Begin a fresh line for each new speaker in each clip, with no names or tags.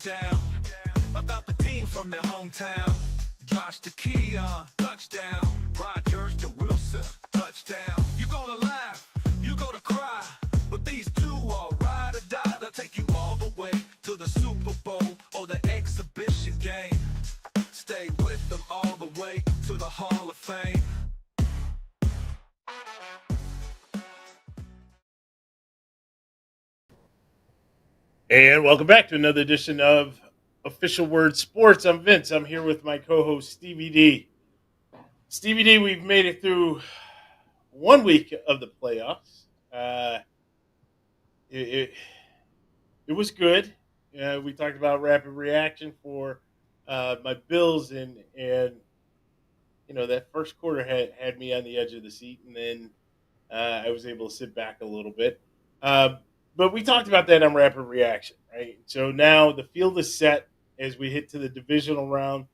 down about the team from their hometown. Josh to Keon, touchdown. Rodgers to Wilson, touchdown. You gonna laugh, you gonna cry, but these two are ride or die. They'll take you all the way to the Super Bowl or the exhibition game. Stay with them all the way to the Hall of Fame.
And welcome back to another edition of Official Word Sports. I'm Vince. I'm here with my co-host Stevie D. Stevie D, we've made it through 1 week of the playoffs. It was good. We talked about rapid reaction for my Bills, and you know that first quarter had me on the edge of the seat, and then I was able to sit back a little bit. But we talked about that on rapid reaction, right? So now the field is set as we hit to the divisional round.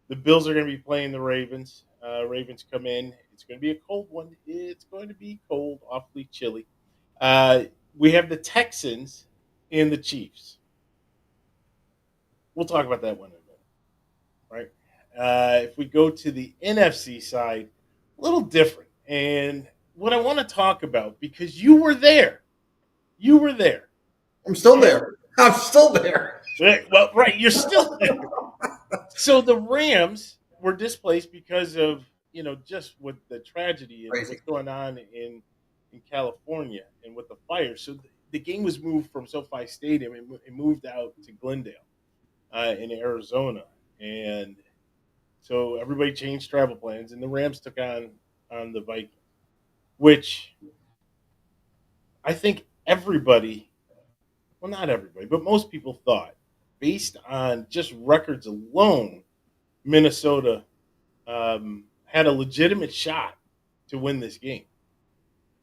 The Bills are going to be playing the Ravens. Ravens come in. It's going to be a cold one. It's going to be cold, awfully chilly. We have the Texans and the Chiefs. We'll talk about that one in a minute, right? If we go to the NFC side, a little different. And what I want to talk about, because you were there. You were there.
I'm still there. I'm still there.
Well, right, you're still there. So the Rams were displaced because of, just with the tragedy and
Crazy.
what's going on in California and with the fire. So the game was moved from SoFi Stadium and it moved out to Glendale in Arizona. And so everybody changed travel plans, and the Rams took on the Vikings, which I think everybody, well, not everybody, but most people thought, based on just records alone, Minnesota had a legitimate shot to win this game.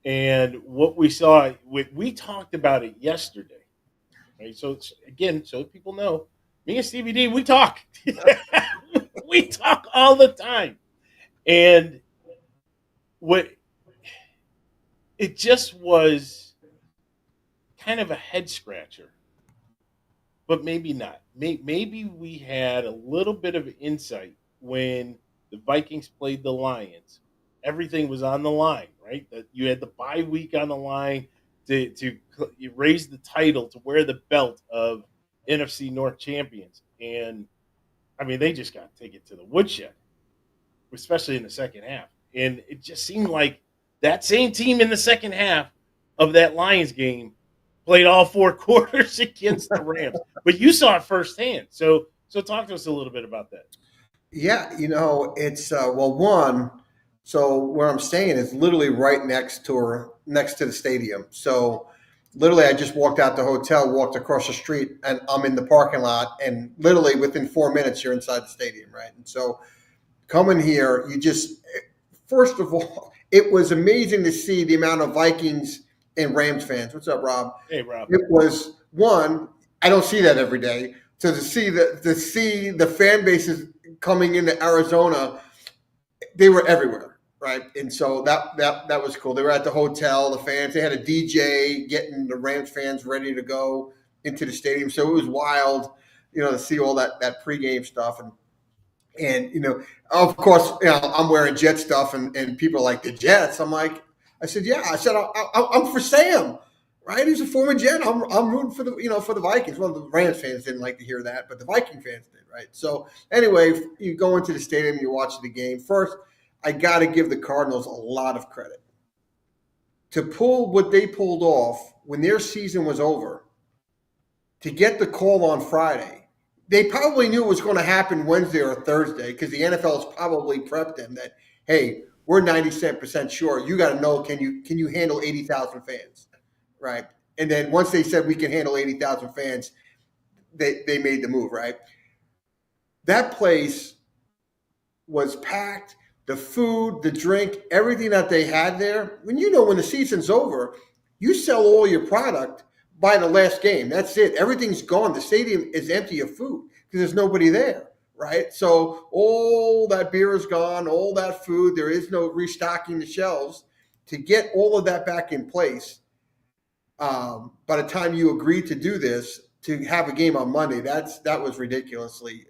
And what we saw, we talked about it yesterday, right? So again, so people know, me and Stevie D, we talk. We talk all the time. And it just was kind of a head scratcher, but maybe not. Maybe we had a little bit of insight when the Vikings played the Lions. Everything was on the line, right? That you had the bye week on the line to raise the title, to wear the belt of NFC North champions. And I mean, they just got to take it to the woodshed, especially in the second half. And it just seemed like that same team in the second half of that Lions game played all four quarters against the Rams. But you saw it firsthand. So talk to us a little bit about that.
Yeah, it's one. So where I'm staying is literally right next to the stadium. So literally, I just walked out the hotel, walked across the street, and I'm in the parking lot. And literally within 4 minutes, you're inside the stadium, right? And so coming here, first of all, it was amazing to see the amount of Vikings and Rams fans. What's up, Rob?
Hey, Rob.
It was one. I don't see that every day. To see the fan bases coming into Arizona, they were everywhere, right? And so that was cool. They were at the hotel. The fans, they had a DJ getting the Rams fans ready to go into the stadium. So it was wild, to see all that pregame stuff and of course, I'm wearing Jet stuff, and people are like, the Jets. I said, yeah. I said, I'm for Sam, right? He's a former Jet. I'm rooting for the Vikings. Well, the Rams fans didn't like to hear that, but the Viking fans did, right? So anyway, you go into the stadium, you watch the game. First, I got to give the Cardinals a lot of credit to pull what they pulled off when their season was over. To get the call on Friday. They probably knew it was going to happen Wednesday or Thursday because the NFL has probably prepped them that, hey, we're 97% sure. You got to know, can you handle 80,000 fans, right? And then once they said we can handle 80,000 fans, they made the move, right? That place was packed. The food, the drink, everything that they had there. When the season's over, you sell all your product by the last game. That's it. Everything's gone. The stadium is empty of food because there's nobody there, right? So all that beer is gone, all that food. There is no restocking the shelves. To get all of that back in place, by the time you agree to do this, to have a game on Monday, that was ridiculously.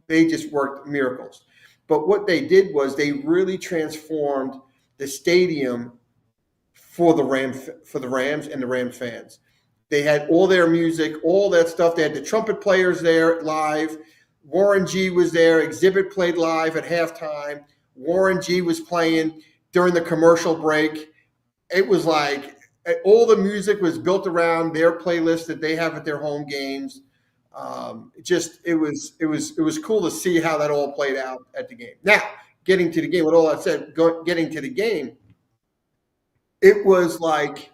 They just worked miracles. But what they did was they really transformed the stadium for the Rams and the Rams fans. They had all their music, all that stuff. They had the trumpet players there live. Warren G was there. Exhibit played live at halftime. Warren G was playing during the commercial break. It was like all the music was built around their playlist that they have at their home games. It was cool to see how that all played out at the game. Now, getting to the game, with all that said, getting to the game, it was like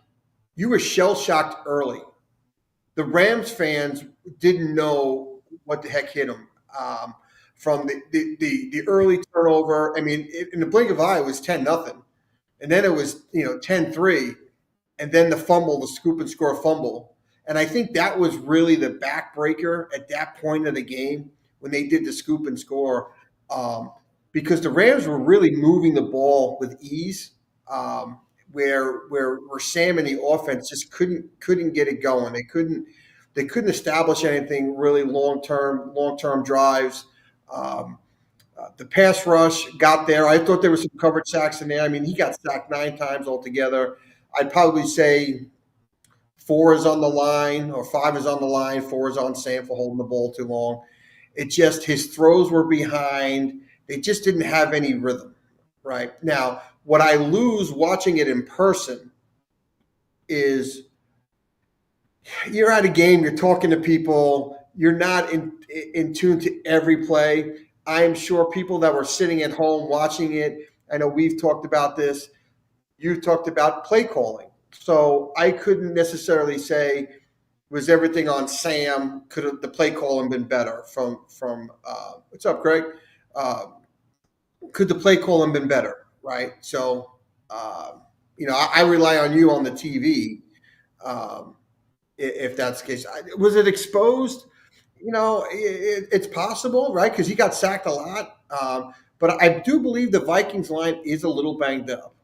you were shell shocked early. The Rams fans didn't know what the heck hit them. From the early turnover, I mean, in the blink of an eye, it was 10-0, and then it was 10-3, and then the fumble, the scoop and score fumble, and I think that was really the backbreaker at that point of the game when they did the scoop and score, because the Rams were really moving the ball with ease, where Sam and the offense just couldn't get it going. They couldn't establish anything really long term drives. Um, the pass rush got there. I thought there was some covered sacks in there. I mean, he got sacked 9 times altogether. I'd probably say 4 is on the line or 5 is on the line. 4 is on Sam for holding the ball too long. It just his throws were behind. They just didn't have any rhythm. Right now, what I lose watching it in person is you're at a game, you're talking to people, you're not in tune to every play. I'm sure people that were sitting at home watching it, I know we've talked about this, you've talked about play calling. So I couldn't necessarily say was everything on Sam. Could have the play calling been better from what's up, Greg? Uh, could the play calling been better? Right. So I rely on you on the TV. Um, if that's the case. Was it exposed? It's possible, right? Because he got sacked a lot. But I do believe the Vikings line is a little banged up.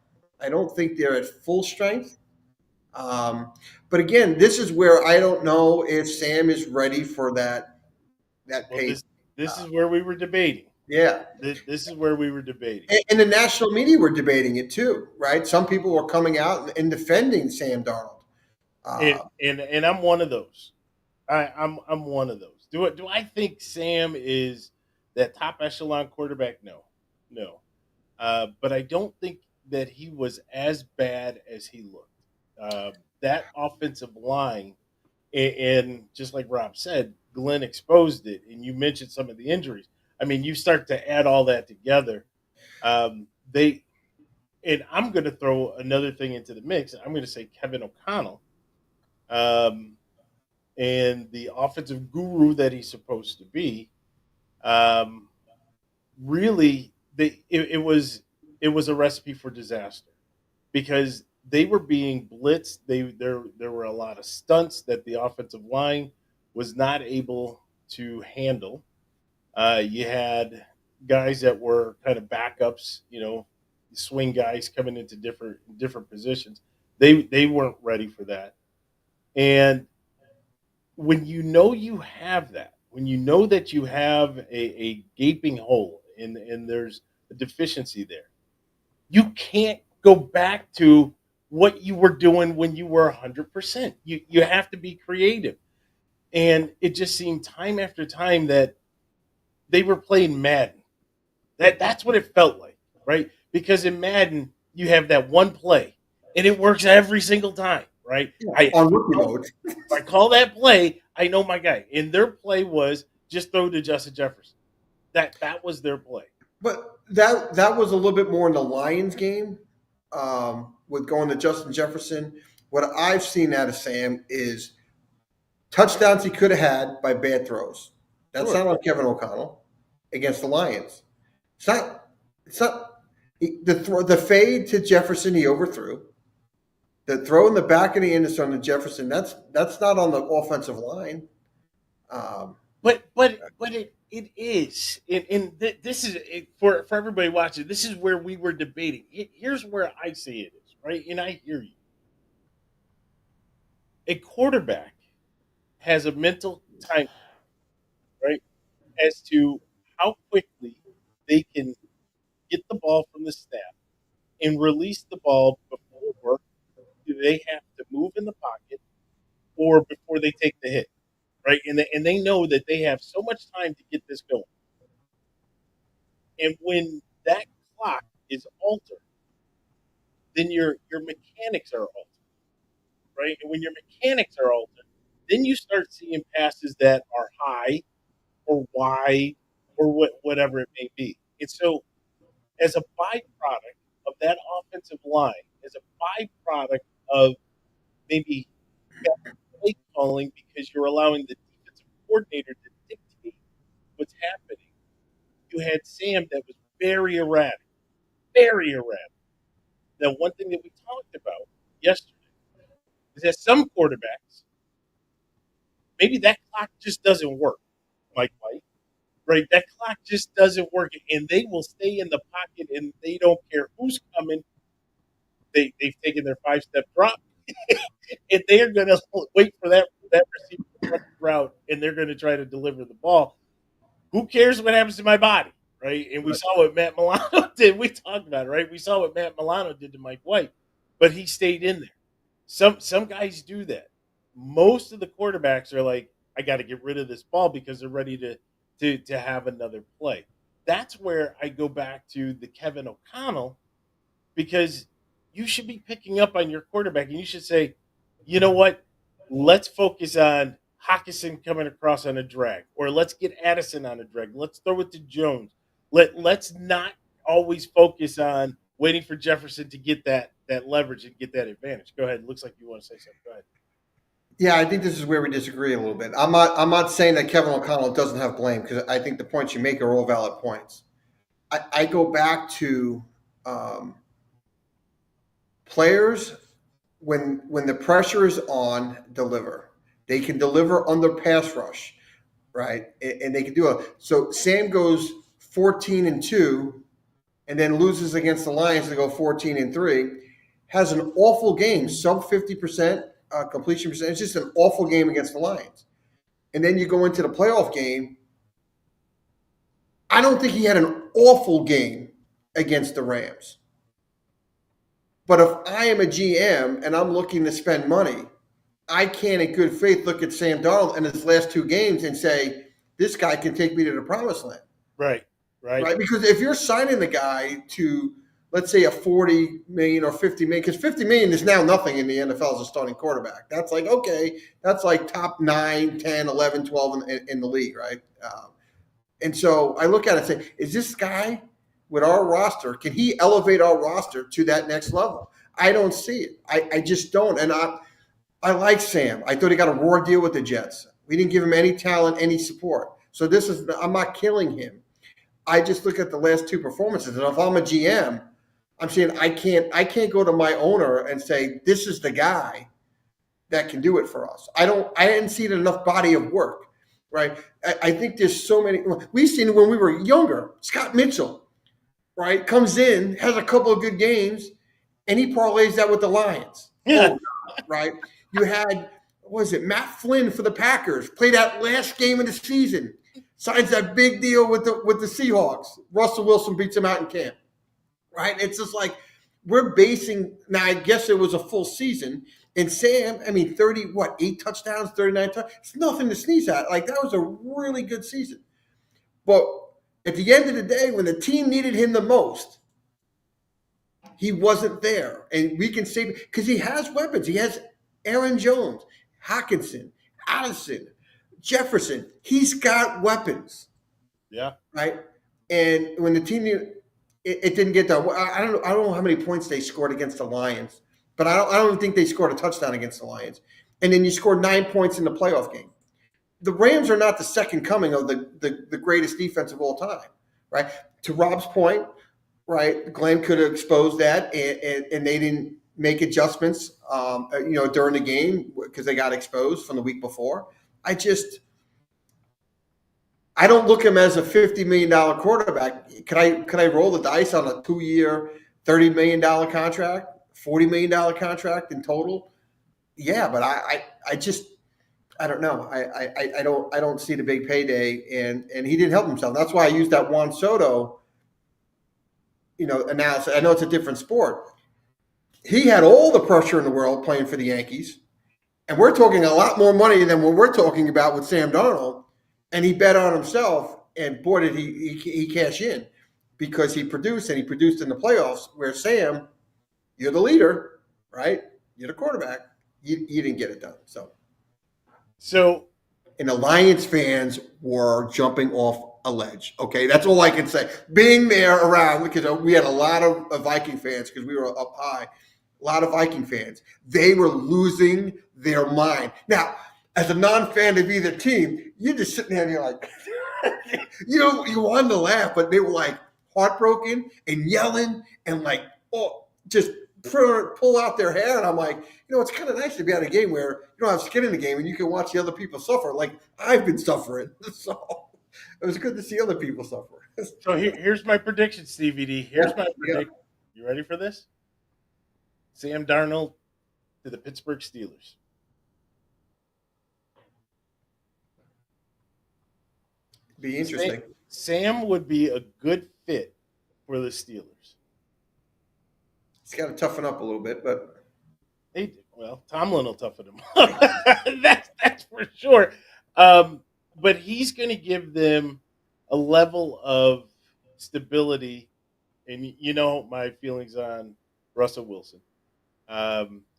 I don't think they're at full strength. But again, this is where I don't know if Sam is ready for that
Well,
pace.
this is where we were debating.
Yeah.
This is where we were debating.
And the national media were debating it too, right? Some people were coming out and defending Sam Darnold.
And I'm one of those. I'm one of those. Do I think Sam is that top echelon quarterback? No, no. But I don't think that he was as bad as he looked. That offensive line, and just like Rob said, Glenn exposed it, and you mentioned some of the injuries. I mean, you start to add all that together. They and I'm going to throw another thing into the mix. I'm going to say Kevin O'Connell, and the offensive guru that he's supposed to be. Um, Really, it was a recipe for disaster because they were being blitzed. There were a lot of stunts that the offensive line was not able to handle. You had guys that were kind of backups, swing guys coming into different positions. They weren't ready for that. And when you have that, when you know that you have a gaping hole and there's a deficiency there, you can't go back to what you were doing when you were 100%. You have to be creative. And it just seemed time after time that they were playing Madden. That's what it felt like, right? Because in Madden, you have that one play and it works every single time, right?
On rookie mode.
If I call that play, I know my guy. And their play was just throw to Justin Jefferson. That was their play.
But that was a little bit more in the Lions game, with going to Justin Jefferson. What I've seen out of Sam is touchdowns he could have had by bad throws. That's
Sure.
not on Kevin O'Connell against the Lions. It's not. It's not the fade to Jefferson he overthrew. The throw in the back of the end zone to Jefferson. That's not on the offensive line.
But it is, and this is for everybody watching. This is where we were debating. Here's where I see it is right, and I hear you. A quarterback has a mental time, right, as to how quickly they can get the ball from the snap and release the ball before they have to move in the pocket or before they take the hit, right? And they know that they have so much time to get this going. And when that clock is altered, then your mechanics are altered, right? And when your mechanics are altered, then you start seeing passes that are high or wide or whatever it may be. And so, as a byproduct of that offensive line, as a byproduct of maybe play calling because you're allowing the defensive coordinator to dictate what's happening, you had Sam that was very erratic, very erratic. Now, one thing that we talked about yesterday is that some quarterbacks, maybe that clock just doesn't work, Mike White, right? That clock just doesn't work, and they will stay in the pocket, and they don't care who's coming. They've taken their 5-step drop, and they are going to wait for that receiver to run the route, and they're going to try to deliver the ball. Who cares what happens to my body, right? And we saw what Matt Milano did. We talked about it, right? We saw what Matt Milano did to Mike White, but he stayed in there. Some guys do that. Most of the quarterbacks are like, I got to get rid of this ball because they're ready to have another play. That's where I go back to the Kevin O'Connell, because you should be picking up on your quarterback and you should say, you know what? Let's focus on Hawkinson coming across on a drag, or let's get Addison on a drag. Let's throw it to Jones. Let's not always focus on waiting for Jefferson to get that leverage and get that advantage. Go ahead. It looks like you want to say something. Go ahead.
Yeah, I think this is where we disagree a little bit. I'm not saying that Kevin O'Connell doesn't have blame, because I think the points you make are all valid points. I go back to players when the pressure is on, deliver. They can deliver under pass rush, right? And they can do it. So Sam goes 14-2, and then loses against the Lions to go 14-3. Has an awful game, sub 50% completion percentage. It's just an awful game against the Lions. And then you go into the playoff game. I don't think he had an awful game against the Rams. But if I am a GM and I'm looking to spend money, I can, in good faith, look at Sam Darnold in his last two games and say, this guy can take me to the promised land.
Right.
Because if you're signing the guy to, let's say, a $40 million or $50 million, because $50 million is now nothing in the NFL as a starting quarterback. That's like, okay, that's like top 9, 10, 11, 12 in the league, right? And so I look at it and say, is this guy with our roster, can he elevate our roster to that next level? I don't see it. I just don't. And I like Sam. I thought he got a raw deal with the Jets. We didn't give him any talent, any support. So I'm not killing him. I just look at the last two performances, and if I'm a GM, I'm saying I can't go to my owner and say, this is the guy that can do it for us. I didn't see enough body of work, right? I think there's so many. We've seen it when we were younger. Scott Mitchell, right, comes in, has a couple of good games, and he parlays that with the Lions.
Yeah.
Right? You had, what was it, Matt Flynn for the Packers, played that last game of the season, signs that big deal with the Seahawks. Russell Wilson beats him out in camp, right? It's just like we're basing – now, I guess it was a full season. And Sam, 8 touchdowns, 39 touchdowns. It's nothing to sneeze at. Like, that was a really good season. But at the end of the day, when the team needed him the most, he wasn't there. And we can say – because he has weapons. He has Aaron Jones, Hawkinson, Addison, Jefferson. He's got weapons.
Yeah.
Right? And when the team it didn't get done. I don't know how many points they scored against the Lions, but I don't even think they scored a touchdown against the Lions. And then you scored 9 points in the playoff game. The Rams are not the second coming of the greatest defense of all time, right? To Rob's point, right, Glenn could have exposed that, and they didn't make adjustments, during the game because they got exposed from the week before. I don't look him as a $50 million quarterback. Could I roll the dice on a 2-year, $30 million contract, $40 million contract in total? Yeah, but I I don't know. I don't see the big payday, and he didn't help himself. That's why I used that Juan Soto, analysis. I know it's a different sport. He had all the pressure in the world playing for the Yankees, and we're talking a lot more money than what we're talking about with Sam Darnold, and he bet on himself, and boy did he cash in because he produced, and he produced in the playoffs. Where Sam, you're the leader, right? You're the quarterback. You didn't get it done.
So
And the Lions fans were jumping off a ledge. Okay, that's all I can say. Being there around, because we had a lot of Viking fans because we were up high. A lot of Viking fans. They were losing their mind. Now, as a non-fan of either team, you're just sitting there and you're like, you wanted to laugh, but they were like heartbroken and yelling and like, just pull out their hair. And I'm like, it's kind of nice to be at a game where you don't have skin in the game and you can watch the other people suffer. Like I've been suffering. So it was good to see other people suffer.
So here's my prediction, Stevie D. Here's my prediction. You ready for this? Sam Darnold to the Pittsburgh Steelers.
Be interesting.
Sam would be a good fit for the Steelers.
He's got to toughen up a little bit, but
Tomlin will toughen him up. that's for sure. But he's going to give them a level of stability, and my feelings on Russell Wilson.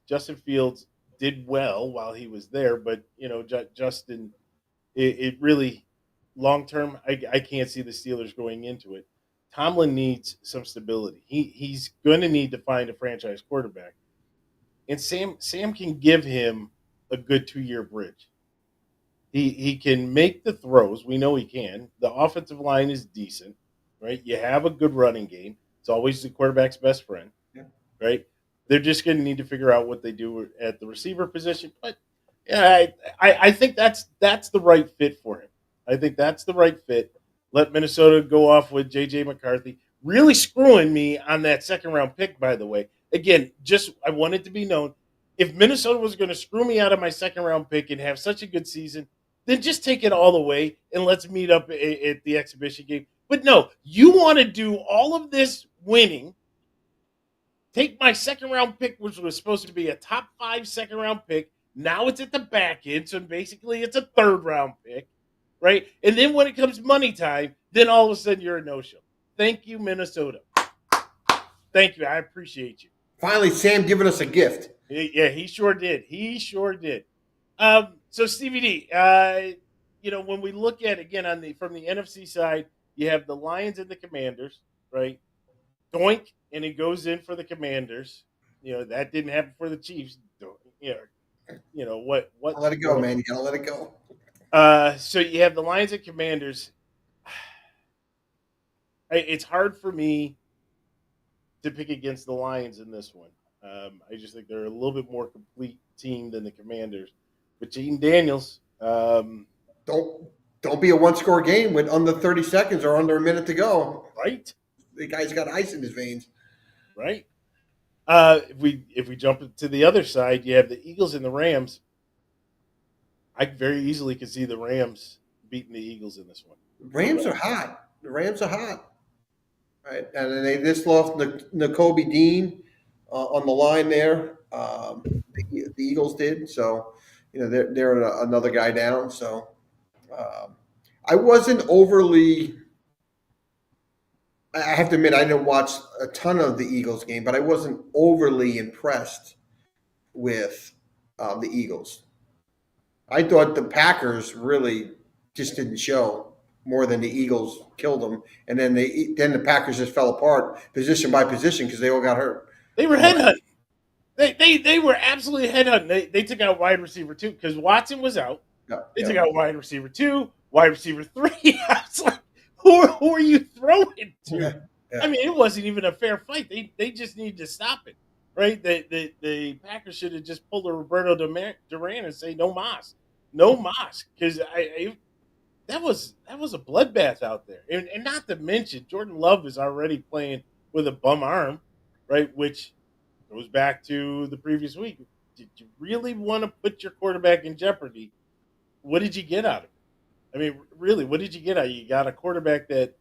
Justin Fields did well while he was there, but Justin, it really long term, I can't see the Steelers going into it. Tomlin needs some stability. He's going to need to find a franchise quarterback, and Sam can give him a good 2-year bridge. He can make the throws. We know he can. The offensive line is decent, right? You have a good running game. It's always the quarterback's best friend, right? They're just going to need to figure out what they do at the receiver position. But yeah, I think that's the right fit for him. I think that's the right fit. Let Minnesota go off with J.J. McCarthy. Really screwing me on that second-round pick, by the way. Again, I want it to be known, if Minnesota was going to screw me out of my second-round pick and have such a good season, then just take it all the way and let's meet up at the exhibition game. But no, you want to do all of this winning, take my second-round pick, which was supposed to be a top 5 second-round pick. Now it's at the back end, so basically it's a third-round pick. Right? And then when it comes money time, then all of a sudden you're a no-show. Thank you, Minnesota. Thank you. I appreciate you.
Finally, Sam giving us a gift.
Yeah, he sure did. So Stevie D, when we look at again from the NFC side, you have the Lions and the Commanders, right? Doink, and it goes in for the Commanders. That didn't happen for the Chiefs. What?
Let it go, man. You gotta let it go.
So you have the Lions and Commanders. It's hard for me to pick against the Lions in this one. I just think they're a little bit more complete team than the Commanders. But Jaden Daniels,
don't be a one-score game with under 30 seconds or under a minute to go.
Right?
The guy's got ice in his veins.
Right. If we jump to the other side, you have the Eagles and the Rams. I very easily could see the Rams beating the Eagles in this one.
The Rams are hot. Right? And then they just lost Nakobe Dean on the line there. The Eagles did. So, they're another guy down. So I wasn't overly – I have to admit I didn't watch a ton of the Eagles game, but I wasn't overly impressed with the Eagles. I thought the Packers really just didn't show more than the Eagles killed them, and then the Packers just fell apart position by position because they all got hurt.
They were headhunting. They were absolutely headhunting. They took out wide receiver 2 because Watson was out. They took out wide receiver 2, wide receiver 3. I was like, who are you throwing to? Yeah. I mean, it wasn't even a fair fight. They just needed to stop it, right? The Packers should have just pulled a Roberto Duran and say no mas, because that was a bloodbath out there, and not to mention Jordan Love is already playing with a bum arm, right? Which goes back to the previous week. Did you really want to put your quarterback in jeopardy what did you get out of it? I mean, really, what did you get out of it? You got a quarterback that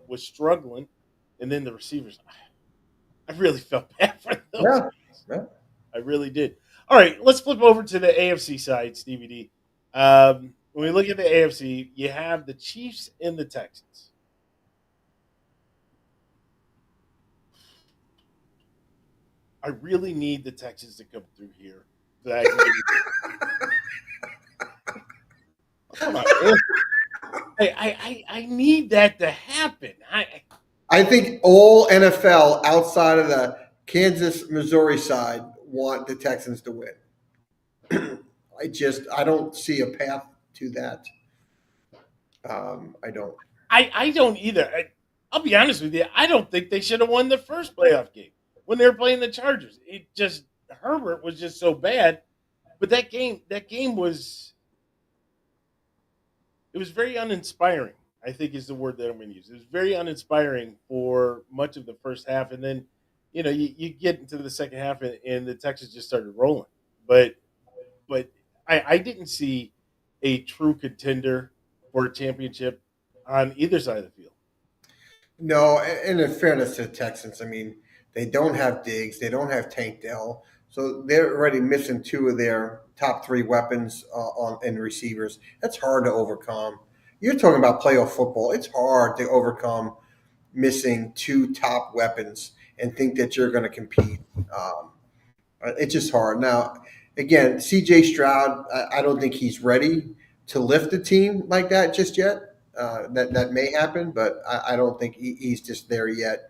was struggling, and then the receivers. I really felt bad for those
Yeah,
guys.
yeah.
I really did. All right, let's flip over to the AFC side, Stevie D. When we look at the AFC, you have the Chiefs and the Texans. I really need the Texans to come through here so that I can come on, man. I need that to happen.
I think all NFL outside of the Kansas Missouri side want the Texans to win. I don't see a path to that. I don't.
I don't either. I'll be honest with you. I don't think they should have won the first playoff game when they were playing the Chargers. It just Herbert was just so bad. But that game was it was very uninspiring. I think is the word that I'm going to use. It was very uninspiring for much of the first half, and then you get into the second half, and the Texans just started rolling. But I didn't see a true contender for a championship on either side of the field.
No, and in fairness to the Texans, I mean, they don't have Diggs, they don't have Tank Dell, so they're already missing two of their top three weapons on in receivers. That's hard to overcome. You're talking about playoff football. It's hard to overcome missing two top weapons and think that you're going to compete. It's just hard. Now, again, CJ Stroud, I don't think he's ready to lift the team like that just yet. That may happen, but I don't think he's just there yet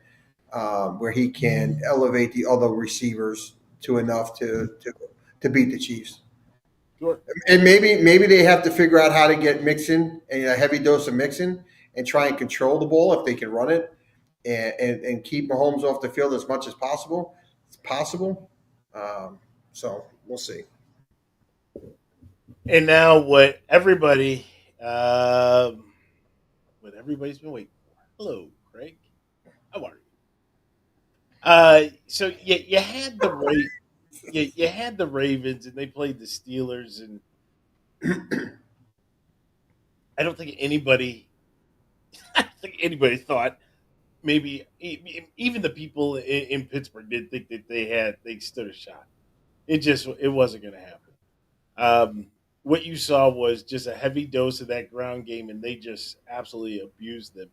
where he can elevate the other receivers to enough to beat the Chiefs.
Sure.
And maybe they have to figure out how to get Mixon and a heavy dose of Mixon and try and control the ball if they can run it and keep Mahomes off the field as much as possible. It's possible. So we'll see.
And now what everybody's been waiting for. Hello, Craig. How are you? So you had you had the Ravens, and they played the Steelers, and I don't think anybody, I don't think anybody thought maybe even the people in Pittsburgh didn't think that they stood a shot. It wasn't going to happen. What you saw was just a heavy dose of that ground game, and they just absolutely abused them.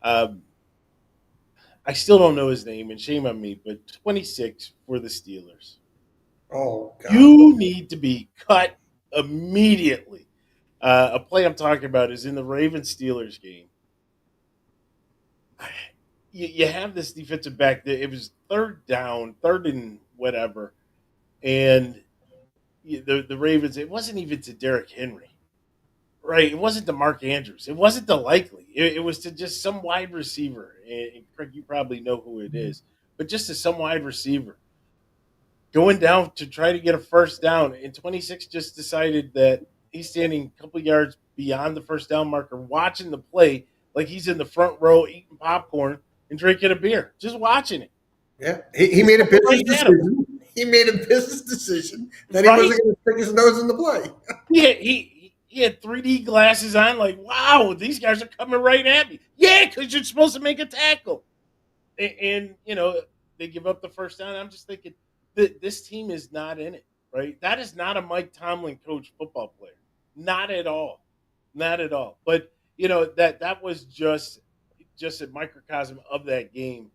Um, I still don't know his name, and shame on me, but 26 for the Steelers.
Oh God.
You need to be cut immediately. A play I'm talking about is in the Ravens Steelers game. You have this defensive back that it was third down, third and whatever, and the Ravens. It wasn't even to Derrick Henry, right? It wasn't to Mark Andrews. It wasn't to Likely. It was to just some wide receiver. And Craig, you probably know who it is, but just to some wide receiver going down to try to get a first down. And 26 just decided that he's standing a couple yards beyond the first down marker, watching the play like he's in the front row eating popcorn and drinking a beer, just watching it.
Yeah, he made a business
Right at him.
decision. He made a business decision that he
Right?
wasn't going to stick his nose in the play.
He had 3D glasses on, like, wow, these guys are coming right at me. Yeah, because you're supposed to make a tackle. And they give up the first down. I'm just thinking, this team is not in it, right? That is not a Mike Tomlin coach football player. Not at all. Not at all. But, that was just a microcosm of that game.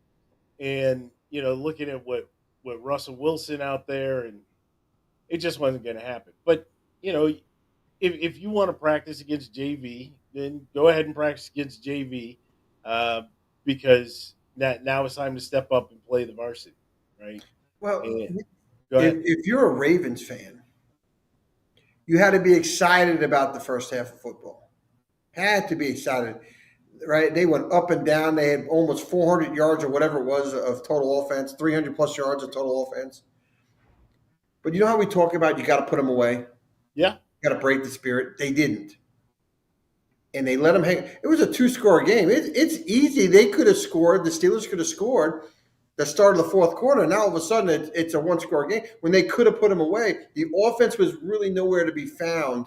And, looking at what Russell Wilson out there, and it just wasn't going to happen. But, if you want to practice against JV, then go ahead and practice against JV because now it's time to step up and play the varsity, right?
Well,
And go ahead.
if you're a Ravens fan, you had to be excited about the first half of football. Had to be excited, right? They went up and down. They had almost 400 yards or whatever it was of total offense, 300 plus yards of total offense. But you know how we talk about you got to put them away?
Yeah.
You got to break the spirit. They didn't. And they let them hang. It was a two-score game. It's easy. They could have scored. The Steelers could have scored the start of the fourth quarter. Now, all of a sudden, it's a one-score game when they could have put them away. The offense was really nowhere to be found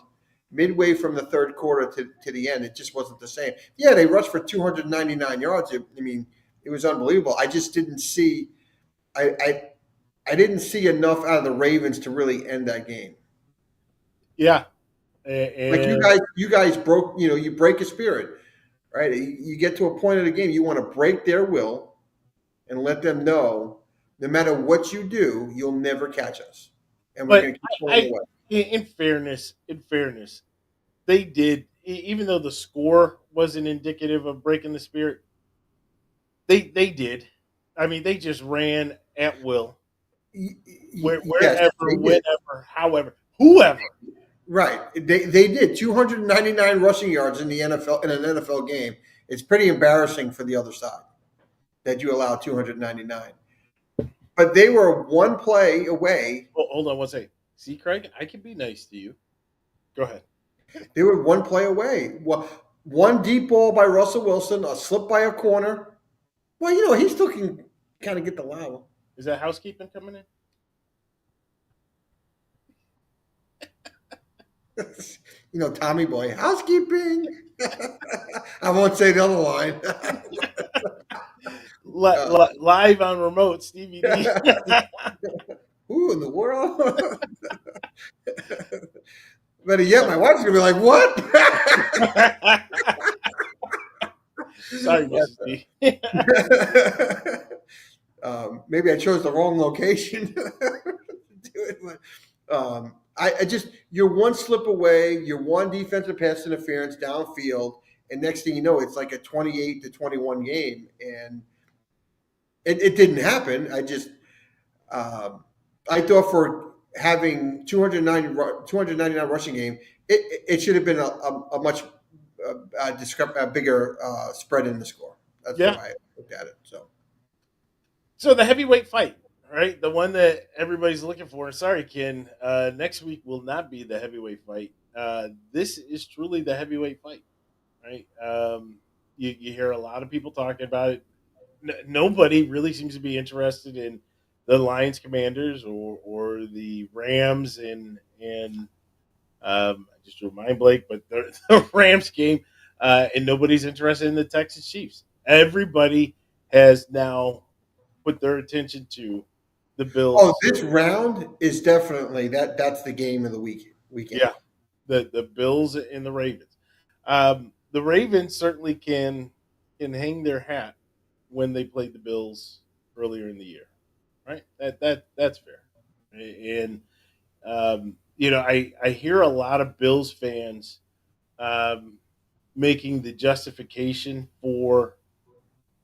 midway from the third quarter to the end, it just wasn't the same. Yeah, they rushed for 299 yards. I mean, it was unbelievable. I just didn't see. I didn't see enough out of the Ravens to really end that game.
Yeah,
Like
and
you guys broke. You break a spirit, right? You get to a point of the game, you want to break their will and let them know, no matter what you do, you'll never catch us, and we're
but
going to keep pulling
I
away.
in fairness, they did. Even though the score wasn't indicative of breaking the spirit, they did. I mean, they just ran at will,
Yes,
wherever,
they did.
whenever, however, whoever.
Right. They did 299 rushing yards in the NFL in an NFL game. It's pretty embarrassing for the other side that you allow 299. But they were one play away.
Oh, hold on one second. See, Craig, I can be nice to you. Go ahead.
They were one play away. One deep ball by Russell Wilson, a slip by a corner. Well, he still can kind of get the allow.
Is that housekeeping coming in?
Tommy Boy, housekeeping. I won't say the other line.
Live on remote, Stevie D.
Who in the world? But yet, my wife's gonna be like, "What?"
Sorry, Mrs. D.
Maybe I chose the wrong location to do it. But, I just you're one slip away, you're one defensive pass interference downfield, and next thing you know, it's like a 28-21 game, and it didn't happen. I thought for having 299 rushing game, it should have been a much bigger spread in the score. That's the way
Yeah.
I looked at it.
So the heavyweight fight, right? The one that everybody's looking for. Sorry, Ken. Next week will not be the heavyweight fight. This is truly the heavyweight fight, right? You hear a lot of people talking about it. Nobody really seems to be interested in the Lions Commanders or the Rams and I just drew a mind blank, but the Rams game, and nobody's interested in the Texas Chiefs. Everybody has now put their attention to the
Oh,
Bills.
this round is definitely that's the game of the weekend.
Yeah, the Bills and the Ravens. The Ravens certainly can hang their hat when they played the Bills earlier in the year, right? That's fair. And I hear a lot of Bills fans um, making the justification for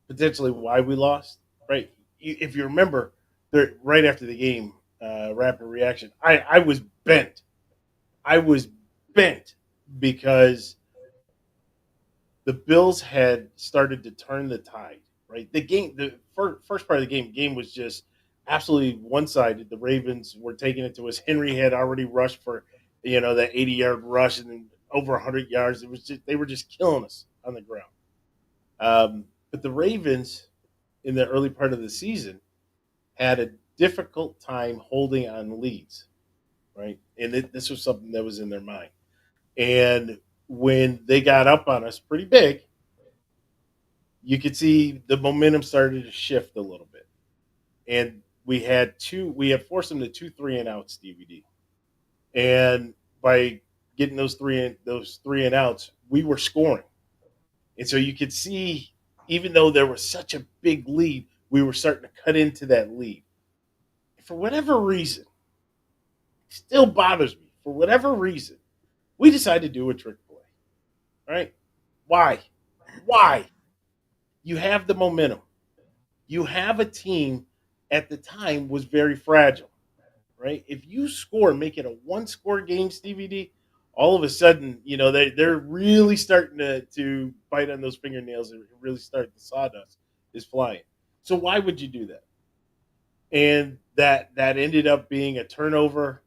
potentially why we lost. Right? If you remember, right after the game, rapid reaction. I was bent. I was bent because the Bills had started to turn the tide. Right? The first part of the game was just absolutely one sided. The Ravens were taking it to us. Henry had already rushed for that 80-yard rush and then over 100 yards. They were just killing us on the ground. But the Ravens in the early part of the season had a difficult time holding on leads, right? And this was something that was in their mind. And when they got up on us pretty big, you could see the momentum started to shift a little bit. And we had forced them to 2 3-and-outs DVD. And by getting those three and outs, we were scoring. And so you could see, even though there was such a big lead, we were starting to cut into that lead. For whatever reason, it still bothers me. For whatever reason, we decided to do a trick play. Right? Why? Why? You have the momentum. You have a team at the time was very fragile. Right? If you score, make it a one-score game, Stevie D, all of a sudden, they're really starting to bite on those fingernails and really start the sawdust is flying. So why would you do that? And that ended up being a turnover,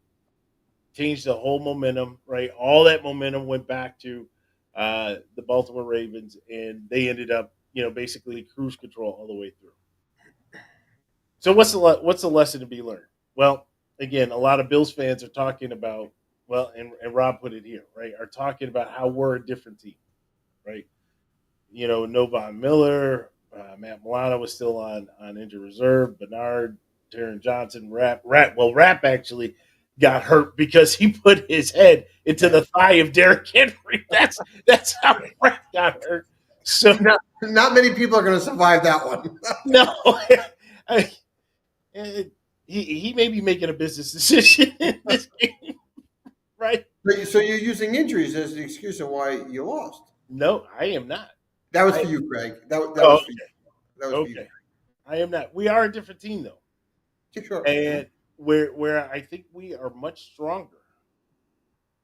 changed the whole momentum, right? All that momentum went back to the Baltimore Ravens, and they ended up, basically cruise control all the way through. So what's the lesson to be learned? Well, again, a lot of Bills fans are talking about, well, and Rob put it here, right, are talking about how we're a different team, right? No Von Miller, Matt Milano was still on injured reserve. Bernard, Taron Johnson, Rap actually got hurt because he put his head into the thigh of Derrick Henry. That's how Rap got hurt. So
Not many people are going to survive that one.
no, I, he may be making a business decision in this game, right?
So you're using injuries as the excuse of why you lost.
No, I am not.
That was
I,
for you, Craig. That
oh,
was for you. That was for you.
okay, I am not. We are a different team though.
Sure.
And where I think we are much stronger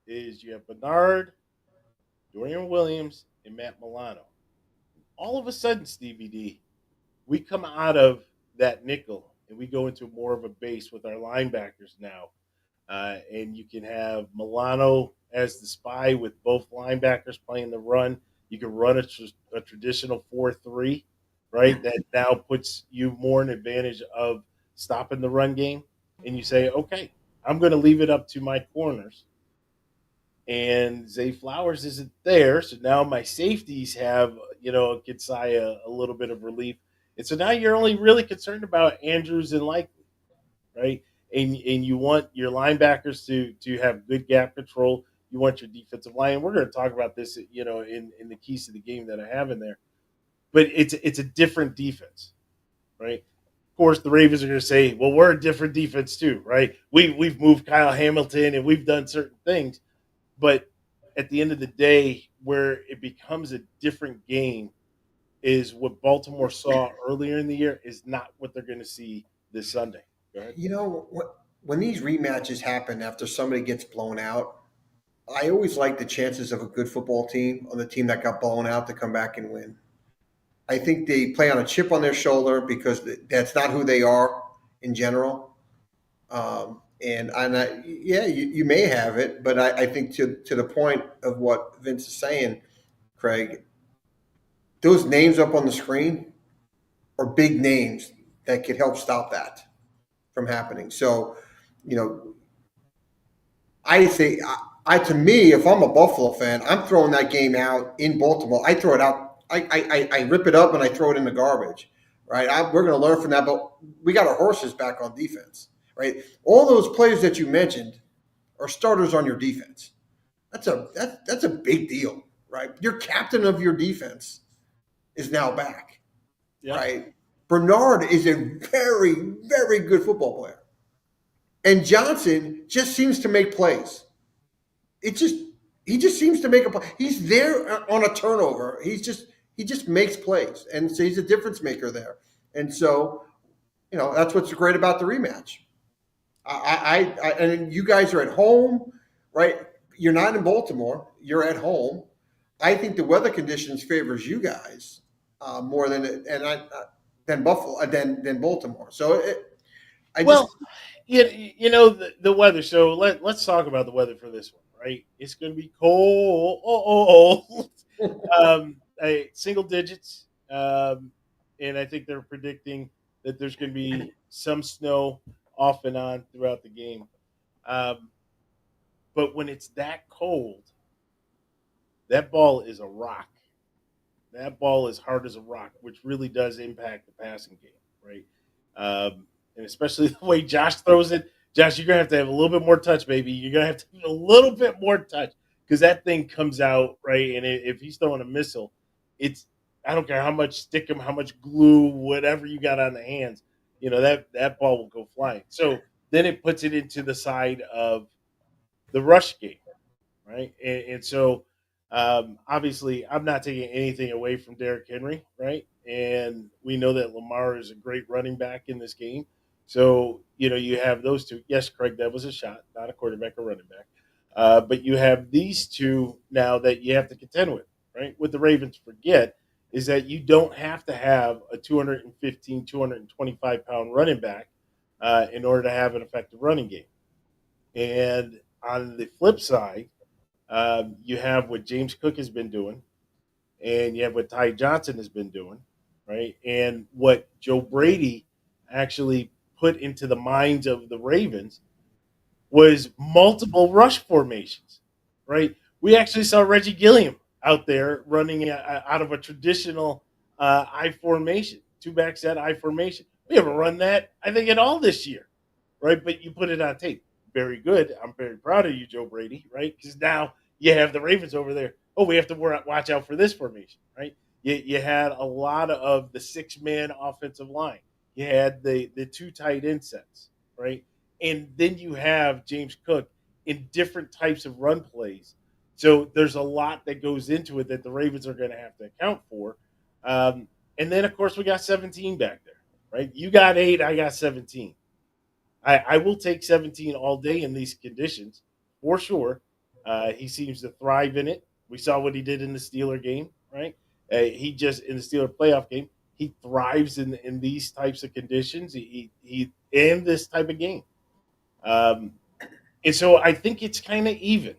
is you have Bernard, Dorian Williams, and Matt Milano. All of a sudden, Stevie D, we come out of that nickel and we go into more of a base with our linebackers now. And you can have Milano as the spy with both linebackers playing the run. You can run a traditional 4-3, right? That now puts you more in advantage of stopping the run game. And you say, okay, I'm going to leave it up to my corners. And Zay Flowers isn't there. So now my safeties have, Kinsai a little bit of relief. And so now you're only really concerned about Andrews and Likely, right? And you want your linebackers to have good gap control. You want your defensive line. And we're going to talk about this, in the keys to the game that I have in there. But it's a different defense, right? Of course, the Ravens are going to say, "Well, we're a different defense too, right? We've moved Kyle Hamilton and we've done certain things." But at the end of the day, where it becomes a different game is what Baltimore saw earlier in the year is not what they're going to see this Sunday. Go ahead.
When these rematches happen after somebody gets blown out, I always like the chances of a good football team on the team that got blown out to come back and win. I think they play on a chip on their shoulder because that's not who they are in general. You may have it, but I think to the point of what Vince is saying, Craig, those names up on the screen are big names that could help stop that from happening. So, you know, I think to me, if I'm a Buffalo fan, I'm throwing that game out in Baltimore. I throw it out. I rip it up and I throw it in the garbage. Right? We're going to learn from that, but we got our horses back on defense. Right? All those players that you mentioned are starters on your defense. That's a big deal, right? Your captain of your defense is now back.
Yeah.
Right? Bernard is a very, very good football player. And Johnson just seems to make plays. He just seems to make a play. He's there on a turnover. He just makes plays, and so he's a difference maker there. And so, that's what's great about the rematch. And you guys are at home, right? You're not in Baltimore. You're at home. I think the weather conditions favors you guys more than Buffalo than Baltimore. So
the weather. So let's talk about the weather for this one, right? It's going to be cold, single digits, and I think they're predicting that there's going to be some snow off and on throughout the game. But when it's that cold, that ball is a rock. That ball is hard as a rock, which really does impact the passing game, right? And especially the way Josh throws it. Josh, you're going to have a little bit more touch, baby. You're going to have to have a little bit more touch because that thing comes out, right? And if he's throwing a missile, I don't care how much stick him, how much glue, whatever you got on the hands, that ball will go flying. So then it puts it into the side of the rush game, right? And so obviously I'm not taking anything away from Derrick Henry, right? And we know that Lamar is a great running back in this game. So, you have those two. Yes, Craig, that was a shot, not a quarterback or running back. But you have these two now that you have to contend with, right? What the Ravens forget is that you don't have to have a 215, 225-pound running back in order to have an effective running game. And on the flip side, you have what James Cook has been doing, and you have what Ty Johnson has been doing, right? And what Joe Brady actually put into the minds of the Ravens was multiple rush formations, right? We actually saw Reggie Gilliam out there running out of a traditional I formation, two back set I formation. We haven't run that, I think, at all this year, right? But you put it on tape. Very good. I'm very proud of you, Joe Brady, right? Because now you have the Ravens over there. Oh, we have to watch out for this formation, right? You had a lot of the 6-man offensive line. You had the two tight end sets, right? And then you have James Cook in different types of run plays. So there's a lot that goes into it that the Ravens are going to have to account for. And then, of course, we got 17 back there, right? You got 8, I got 17. I will take 17 all day in these conditions for sure. He seems to thrive in it. We saw what he did in the Steeler game, right? He just in the Steeler playoff game, he thrives in these types of conditions. He in this type of game, um, and so I think it's kind of even.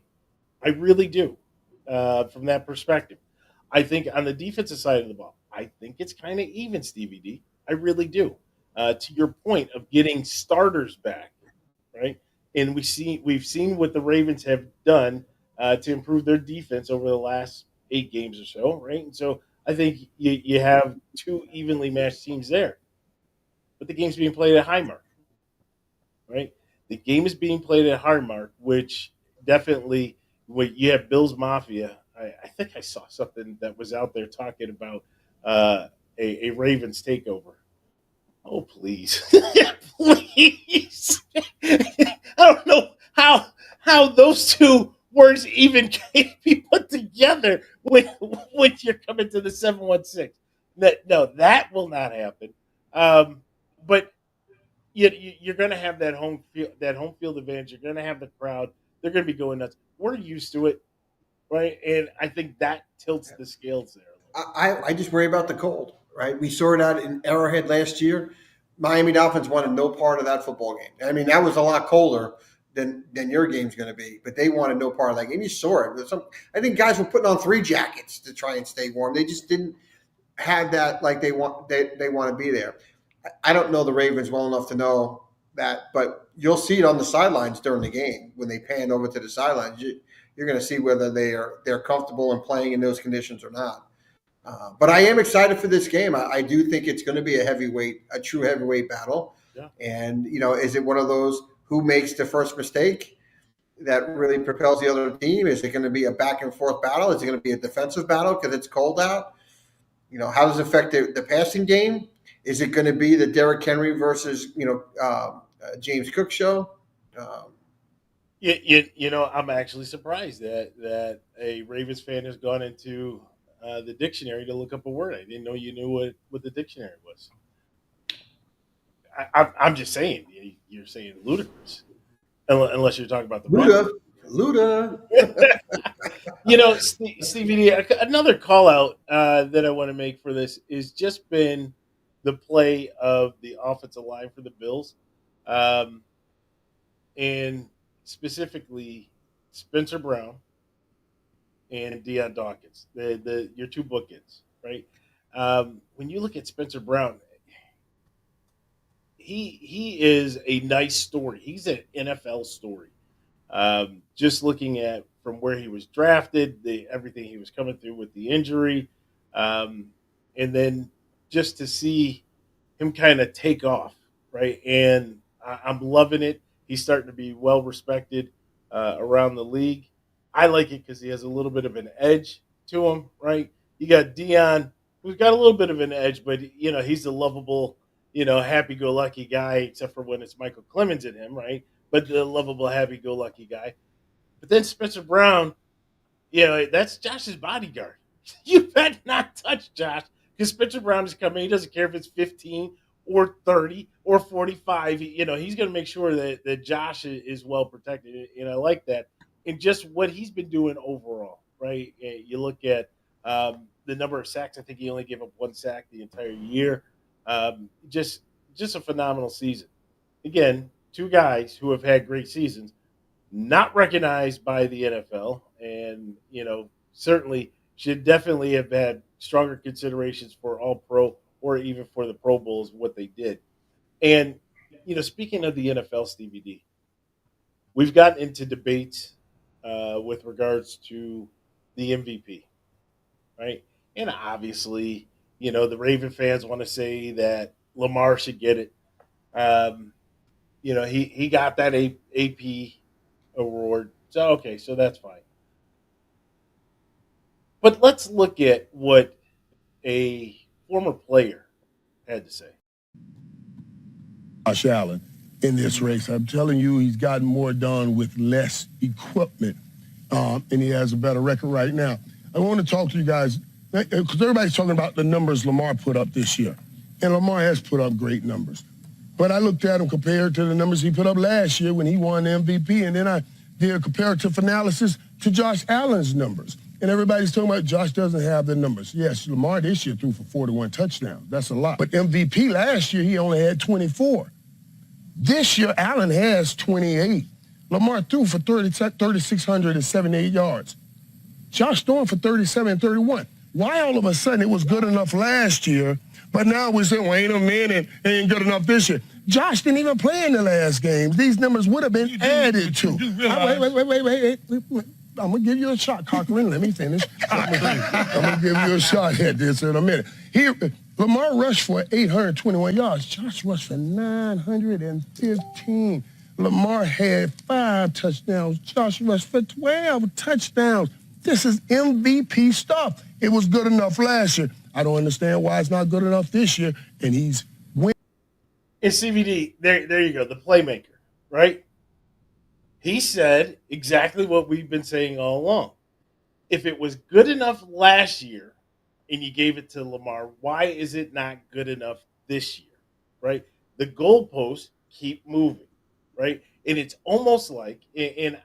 I really do, from that perspective. I think on the defensive side of the ball, I think it's kind of even, Stevie D. I really do. To your point of getting starters back, right? And we've seen what the Ravens have done to improve their defense over the last 8 games or so, right? And so I think you have two evenly matched teams there, but the game's being played at Highmark, right? The game is being played at Highmark, which definitely when you have Bills Mafia. I think I saw something that was out there talking about a Ravens takeover. Oh, please. Please. I don't know how those two words even can be put together when you're coming to the 716. No, that will not happen. But you're going to have that home field advantage. You're going to have the crowd. They're going to be going nuts. We're used to it, right? And I think that tilts the scales there a little
I just worry about the cold, right? We saw it out in Arrowhead last year. Miami Dolphins wanted no part of that football game. I mean, that was a lot colder than your game's going to be, but they wanted no part of that game. You saw it. I think guys were putting on 3 jackets to try and stay warm. They just didn't have that like they want to be there. I don't know the Ravens well enough to know that, but you'll see it on the sidelines during the game when they pan over to the sidelines. You're going to see whether they're comfortable in playing in those conditions or not. But I am excited for this game. I do think it's going to be a true heavyweight battle.
bit. Yeah.
And is it one of those who makes the first mistake that really propels the other team? Is it going to be a back and forth battle? Is it going to be a defensive battle because it's cold out? How does it affect the passing game? Is it going to be the Derrick Henry versus James Cook show? Um,
I'm actually surprised that a Ravens fan has gone into the dictionary to look up a word. I didn't know you knew what the dictionary was. I'm just saying, you're saying ludicrous, unless you're talking about the weather.
Luda, Luda.
Stevie D, another call out that I want to make for this is just been the play of the offensive line for the Bills. Um, and specifically Spencer Brown and Deion Dawkins, the your two bookends, right? When you look at Spencer Brown, he is a nice story. He's an NFL story. Just looking at from where he was drafted, the everything he was coming through with the injury, um, and then just to see him kind of take off, right? And I'm loving it. He's starting to be well respected around the league. I like it because he has a little bit of an edge to him, right? You got Dion, who's got a little bit of an edge, but he's a lovable, happy-go-lucky guy, except for when it's Michael Clemens in him, right? But the lovable, happy-go-lucky guy. But then Spencer Brown, that's Josh's bodyguard. You better not touch Josh because Spencer Brown is coming. He doesn't care if it's 15 or 30 or 45. He's going to make sure that Josh is well protected. And I like that. And just what he's been doing overall, right? You look at the number of sacks. I think he only gave up 1 sack the entire year. Just a phenomenal season. Again, two guys who have had great seasons, not recognized by the NFL, and certainly should definitely have had stronger considerations for All Pro or even for the Pro Bowls what they did. And speaking of the NFL, Stevie D, we've gotten into debates with regards to the MVP, right? And obviously, the Raven fans want to say that Lamar should get it. Um, he got that AP award, so okay, so that's fine. But let's look at what a former player had to say.
Josh Allen in this race. I'm telling you, he's gotten more done with less equipment, and he has a better record right now. I want to talk to you guys because everybody's talking about the numbers Lamar put up this year, and Lamar has put up great numbers. But I looked at him compared to the numbers he put up last year when he won the MVP, and then I did a comparative analysis to Josh Allen's numbers. And everybody's talking about Josh doesn't have the numbers. Yes, Lamar this year threw for 41 touchdowns. That's a lot. But MVP last year, he only had 24. This year, Allen has 28. Lamar threw for 3,678 yards. Josh throwing for 37 and 31. Why all of a sudden it was good enough last year, but now we're saying, wait a minute, it ain't good enough this year? Josh didn't even play in the last games. These numbers would have been added to. Wait. I'm going to give you a shot, Cochran. Let me finish. I'm going to give you a shot at this in a minute. Lamar rushed for 821 yards. Josh rushed for 915. Lamar had 5 touchdowns. Josh rushed for 12 touchdowns. This is MVP stuff. It was good enough last year. I don't understand why it's not good enough this year, and he's winning.
And Stevie D, there you go, the playmaker, right? He said exactly what we've been saying all along. If it was good enough last year and you gave it to Lamar, why is it not good enough this year, right? The goalposts keep moving, right? And it's almost like, and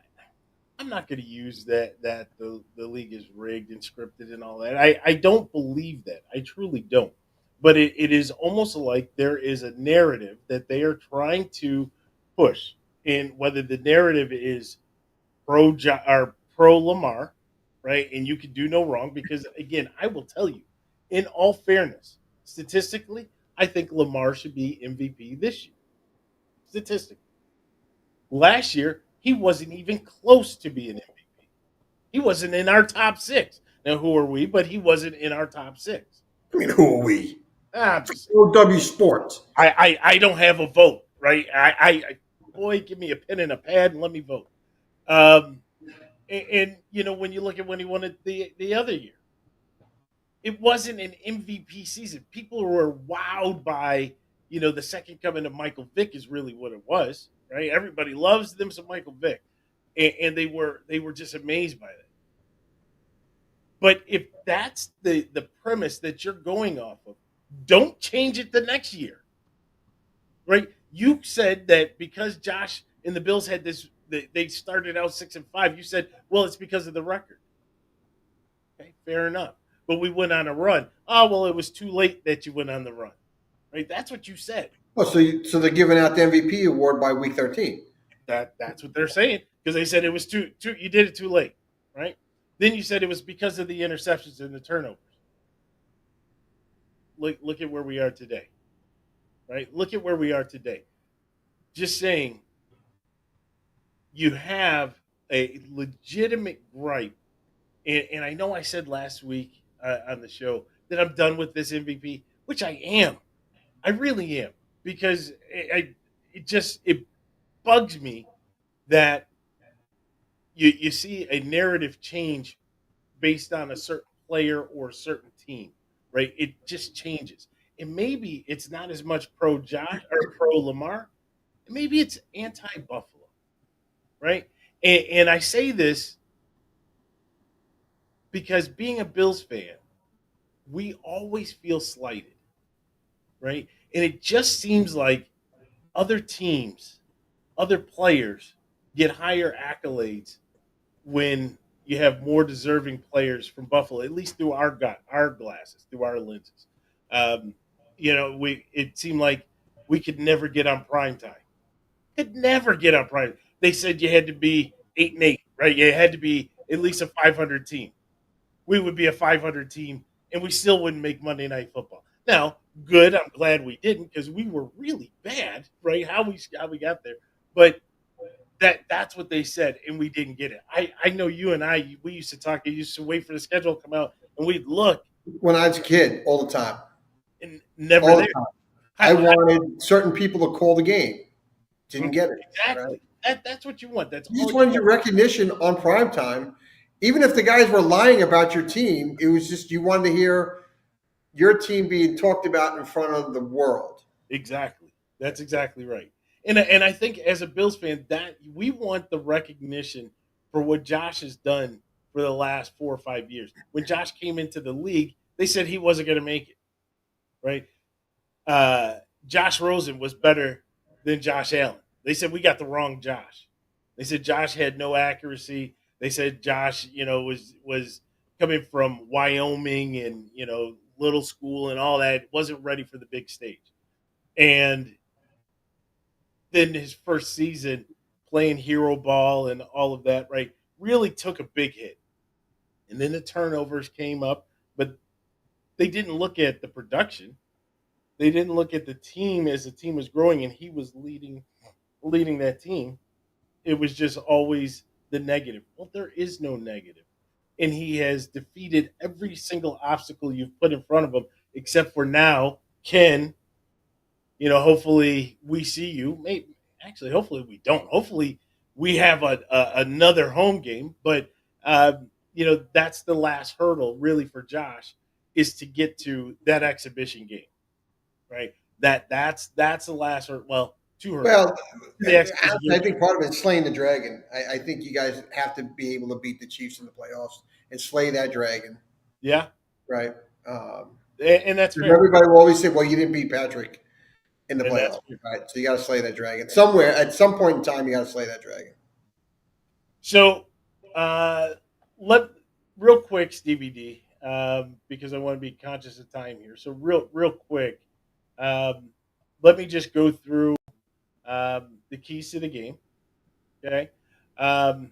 I'm not going to use that the league is rigged and scripted and all that. I don't believe that. I truly don't. But it is almost like there is a narrative that they are trying to push. And whether the narrative is pro Lamar, right? And you can do no wrong because, again, I will tell you, in all fairness, statistically, I think Lamar should be MVP this year. Statistically. Last year, he wasn't even close to being MVP. He wasn't in our top 6. Now, who are we? But he wasn't in our top 6.
I mean, who are we?
Just,
OW Sports.
I don't have a vote, right? Boy, give me a pen and a pad and let me vote. And when you look at when he won it the other year, it wasn't an MVP season. People were wowed by, the second coming of Michael Vick is really what it was, right? Everybody loves them some Michael Vick, and they were just amazed by that. But if that's the premise that you're going off of, don't change it the next year, right? You said that because Josh and the Bills had this, they started out 6-5. You said, well, it's because of the record. Okay, fair enough. But we went on a run. Oh, well, it was too late that you went on the run, right? That's what you said.
Oh, so they're giving out the MVP award by week 13.
That's what they're saying because they said it was too. You did it too late, right? Then you said it was because of the interceptions and the turnovers. Look at where we are today, right? Look at where we are today. Just saying, you have a legitimate gripe, and I know I said last week on the show that I'm done with this MVP, which I am. I really am, because it bugs me that you see a narrative change based on a certain player or a certain team, right? It just changes. And maybe it's not as much pro Josh or pro Lamar. Maybe it's anti Buffalo, right? And I say this because being a Bills fan, we always feel slighted, right? And it just seems like other teams, other players get higher accolades when you have more deserving players from Buffalo, at least through our glasses, through our lenses. It seemed like we could never get on prime time. Could never get on prime. They said you had to be 8-8, right? You had to be at least a 500 team. We would be a 500 team, and we still wouldn't make Monday Night Football. Now, good. I'm glad we didn't because we were really bad, right? How we got there, but That's what they said, and we didn't get it. I know you and I, we used to talk. You used to wait for the schedule to come out, and we'd look,
When I was a kid, all the time,
and never
all the
there.
time. I
I,
wanted certain people to call the game. Didn't get it. Right?
exactly. That's what you want. That's
You
all
just
you
wanted
want.
your recognition on prime time. Even if the guys were lying about your team, it was just you wanted to hear your team being talked about in front of the world.
Exactly. That's exactly right. And I think as a Bills fan, that we want the recognition for what Josh has done for the last 4 or 5 years. When Josh came into the league, they said he wasn't going to make it. Right? uh, Josh Rosen was better than Josh Allen. They said we got the wrong Josh. They said Josh had no accuracy. They said Josh, was coming from Wyoming and little school and all that. Wasn't ready for the big stage. And then his first season playing hero ball and all of that, right, really took a big hit. And then the turnovers came up, but they didn't look at the production. They didn't look at the team as the team was growing and he was leading that team. It was just always the negative. Well, there is no negative. And he has defeated every single obstacle you've put in front of him, except for now, Ken, hopefully we see you. Maybe actually, hopefully we don't. Hopefully we have another home game. But that's the last hurdle really for Josh is to get to that exhibition game, right? That's the last hurdle. Well, two hurdles.
Well,
The exhibition
I
game.
think part of it is slaying the dragon. I think you guys have to be able to beat the Chiefs in the playoffs and slay that dragon,
Yeah,
right?
and that's
Because
fair.
everybody will always say, "Well, you didn't beat Patrick in the
And that's
playoffs,
fair.
right?" So you got to slay that dragon somewhere. At some point in time, you got to slay that dragon.
So, let real quick, Stevie D, because I want to be conscious of time here. So, real quick, um, let me just go through the keys to the game. Okay, um,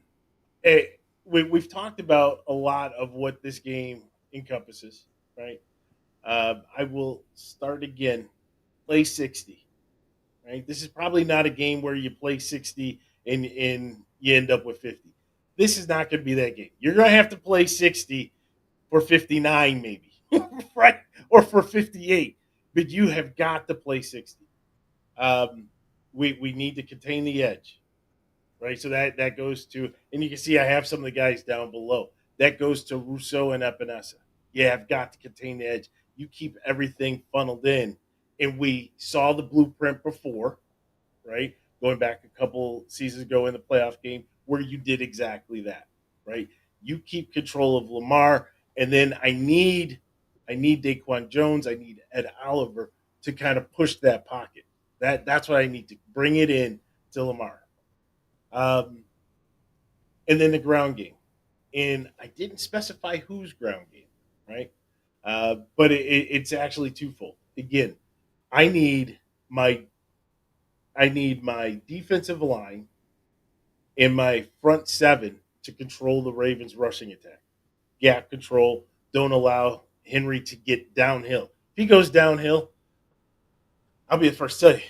we've talked about a lot of what this game encompasses, right? I will start again. Play 60. Right? This is probably not a game where you play 60 and you end up with 50. This is not going to be that game. You're going to have to play 60 for 59 maybe, right? Or for 58, but you have got to play 60. Um, we need to contain the edge, right? So that goes to, and you can see I have some of the guys down below. That goes to Rousseau and Epinesa. Yeah, I've got to contain the edge. You keep everything funneled in. And we saw the blueprint before, right? Going back a couple seasons ago in the playoff game where you did exactly that, right? You keep control of Lamar, and then I need Daquan Jones, I need Ed Oliver to kind of push that pocket. That's what I need to bring it in to Lamar. Um, and then the ground game. And I didn't specify whose ground game, right? But it's actually twofold. Again, I need my I need my defensive line and my front seven to control the Ravens' rushing attack. Gap control. Don't allow Henry to get downhill. If he goes downhill, I'll be the first to tell you.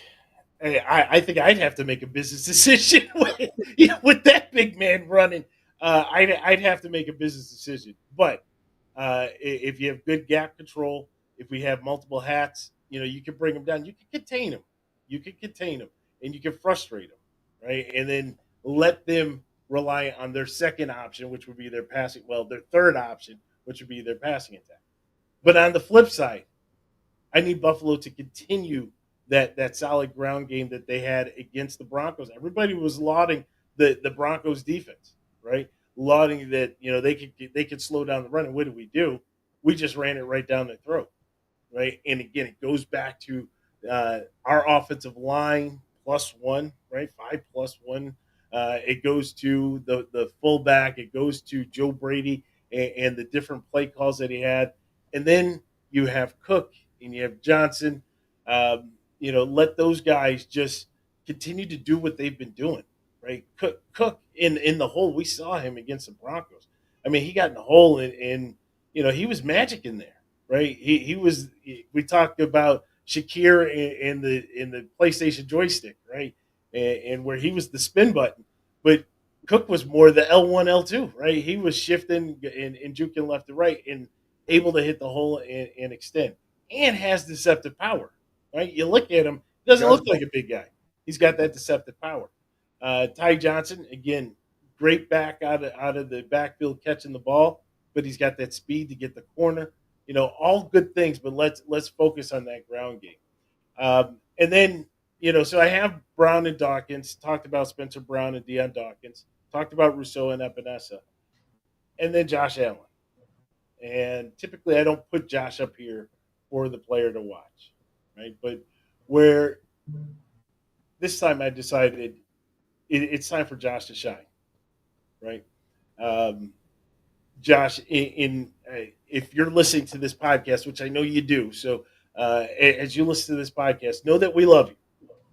Hey, I think I'd have to make a business decision with that big man running. I'd have to make a business decision. But if you have good gap control, if we have multiple hats, you can bring them down. You can contain them. You can contain them, and you can frustrate them, right? And then let them rely on their second option, which would be their passing. Well, their third option, which would be their passing attack. But on the flip side, I need Buffalo to continue that solid ground game that they had against the Broncos. Everybody was lauding the Broncos defense, right? Lauding that they could slow down the run. And what did we do? We just ran it right down their throat, right? And again, it goes back to our offensive line +1, right? 5+1. It goes to the fullback. It goes to Joe Brady and the different play calls that he had, and then you have Cook and you have Johnson. Let those guys just continue to do what they've been doing, right? Cook in the hole. We saw him against the Broncos. I mean, he got in the hole and he was magic in there, right? He was. We talked about Shakir in the PlayStation joystick, right? And where he was the spin button. but Cook was more the L1, L2, right? He was shifting and juking left to right and able to hit the hole and extend, and has deceptive power, right? You look at him, he doesn't
Does
look like a big guy. He's got that deceptive power. Ty Johnson, again, great back out of the backfield catching the ball, but he's got that speed to get the corner. All good things, but let's focus on that ground game. And then, so I have Brown and Dawkins, talked about Spencer Brown and Deion Dawkins, talked about Rousseau and Epinesa, and then Josh Allen. And typically I don't put Josh up here for the player to watch, right? But where this time I decided it's time for Josh to shine, right? Um, Josh, if you're listening to this podcast, which I know you do, so as you listen to this podcast, know that we love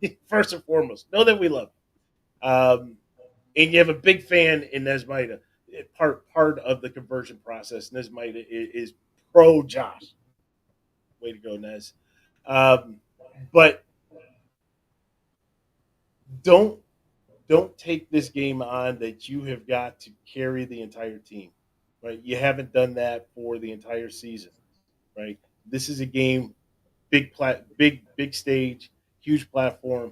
you. First and foremost, know that we love you. And you have a big fan in Nesmita. Part of the conversion process, Nesmita is pro Josh. Way to go, Nes. But don't take this game on that you have got to carry the entire team, right? You haven't done that for the entire season, right? This is a game, big stage, huge platform,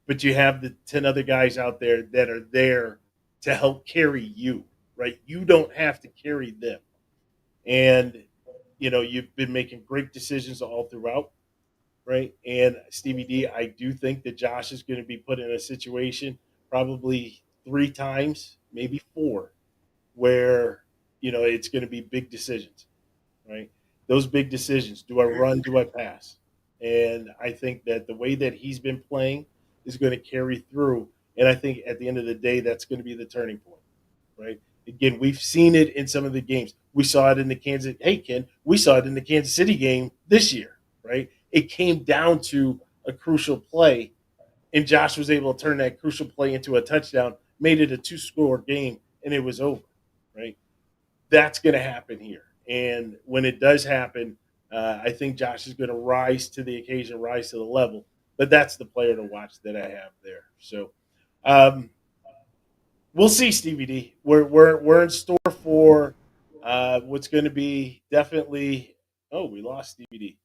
but you have the 10 other guys out there that are there to help carry you, right? You don't have to carry them. And you've been making great decisions all throughout, right? And Stevie D, I do think that Josh is going to be put in a situation probably 3 times, maybe 4, where it's going to be big decisions, right? Those big decisions: do I run? Do I pass? And I think that the way that he's been playing is going to carry through. And I think at the end of the day, that's going to be the turning point, right? Again, we've seen it in some of the games. We saw it in the Kansas. Hey, Ken, we saw it in the Kansas City game this year, right? It came down to a crucial play, and Josh was able to turn that crucial play into a touchdown, made it a 2-score game, and it was over, right? That's going to happen here. And when it does happen, I think Josh is going to rise to the occasion, rise to the level. But that's the player to watch that I have there. So we'll see, Stevie D. We're in store for what's going to be definitely. Oh, we lost Stevie D.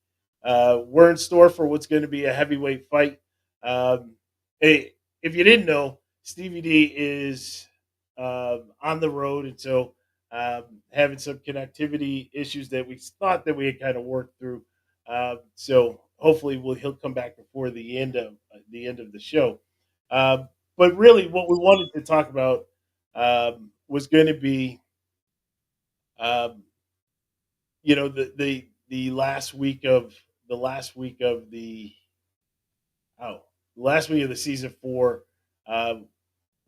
We're in store for what's going to be a heavyweight fight. Hey, if you didn't know, Stevie D is on the road, and so having some connectivity issues that we thought that we had kind of worked through. So hopefully, he'll come back before the end of the show. But really, what we wanted to talk about was going to be, um, the last week of the oh, last week of the season 4. Um,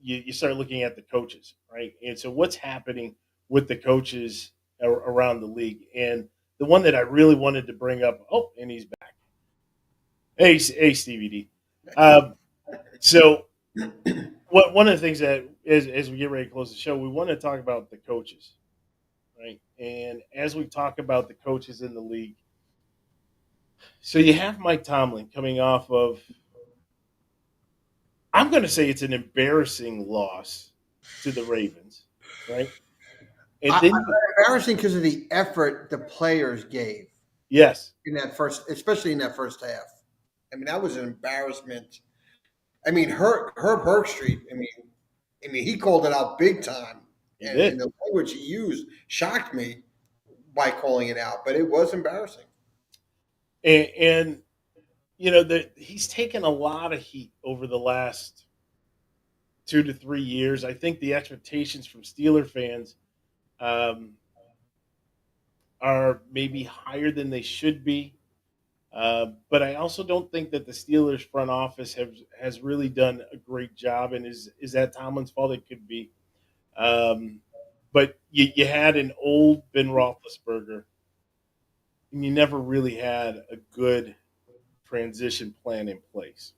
you start looking at the coaches, right? And so what's happening with the coaches around the league? And the one that I really wanted to bring up. Oh, and he's back. Hey, Stevie D. So one of the things that as we get ready to close the show, we want to talk about the coaches, right? And as we talk about the coaches in the league, so you have Mike Tomlin coming off of, I'm going to say it's an embarrassing loss to the Ravens, right? And then,
embarrassing because of the effort the players gave
yes,
in that especially in that first half. I mean, that was an embarrassment. I mean, Herb Bergstreet. I mean, he called it out big time,
he
and
did.
the language he used shocked me by calling it out. But it was embarrassing.
And he's taken a lot of heat over the last 2 to 3 years. I think the expectations from Steeler fans um, are maybe higher than they should be. But I also don't think that the Steelers front office has really done a great job. And is that Tomlin's fault? It could be. Um, but you had an old Ben Roethlisberger, and you never really had a good transition plan in place.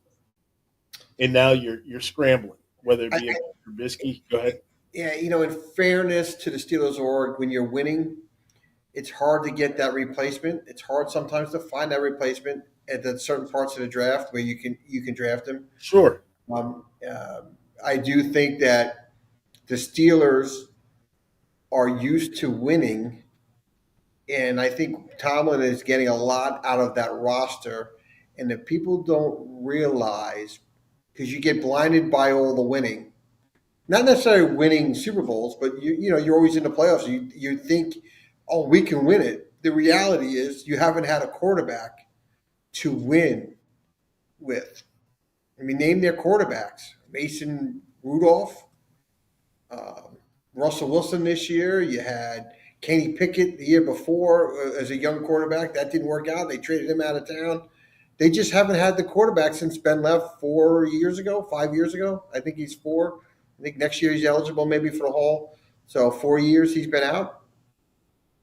And now you're scrambling, whether it
I,
be a Trubisky. Go ahead.
yeah, in fairness to the Steelers org, when you're winning, it's hard to get that replacement. It's hard sometimes to find that replacement at the certain parts of the draft where you can draft them.
Sure.
Um, I do think that the Steelers are used to winning, and I think Tomlin is getting a lot out of that roster. And if people don't realize, because you get blinded by all the winning, not necessarily winning Super Bowls, but you're always in the playoffs. You think, oh, we can win it. The reality is you haven't had a quarterback to win with. I mean, name their quarterbacks: Mason Rudolph, Russell Wilson this year. You had Kenny Pickett the year before as a young quarterback. That didn't work out. They traded him out of town. They just haven't had the quarterback since Ben left 4 years ago, 5 years ago. I think he's 4. I think next year he's eligible maybe for the Hall. So 4 years he's been out.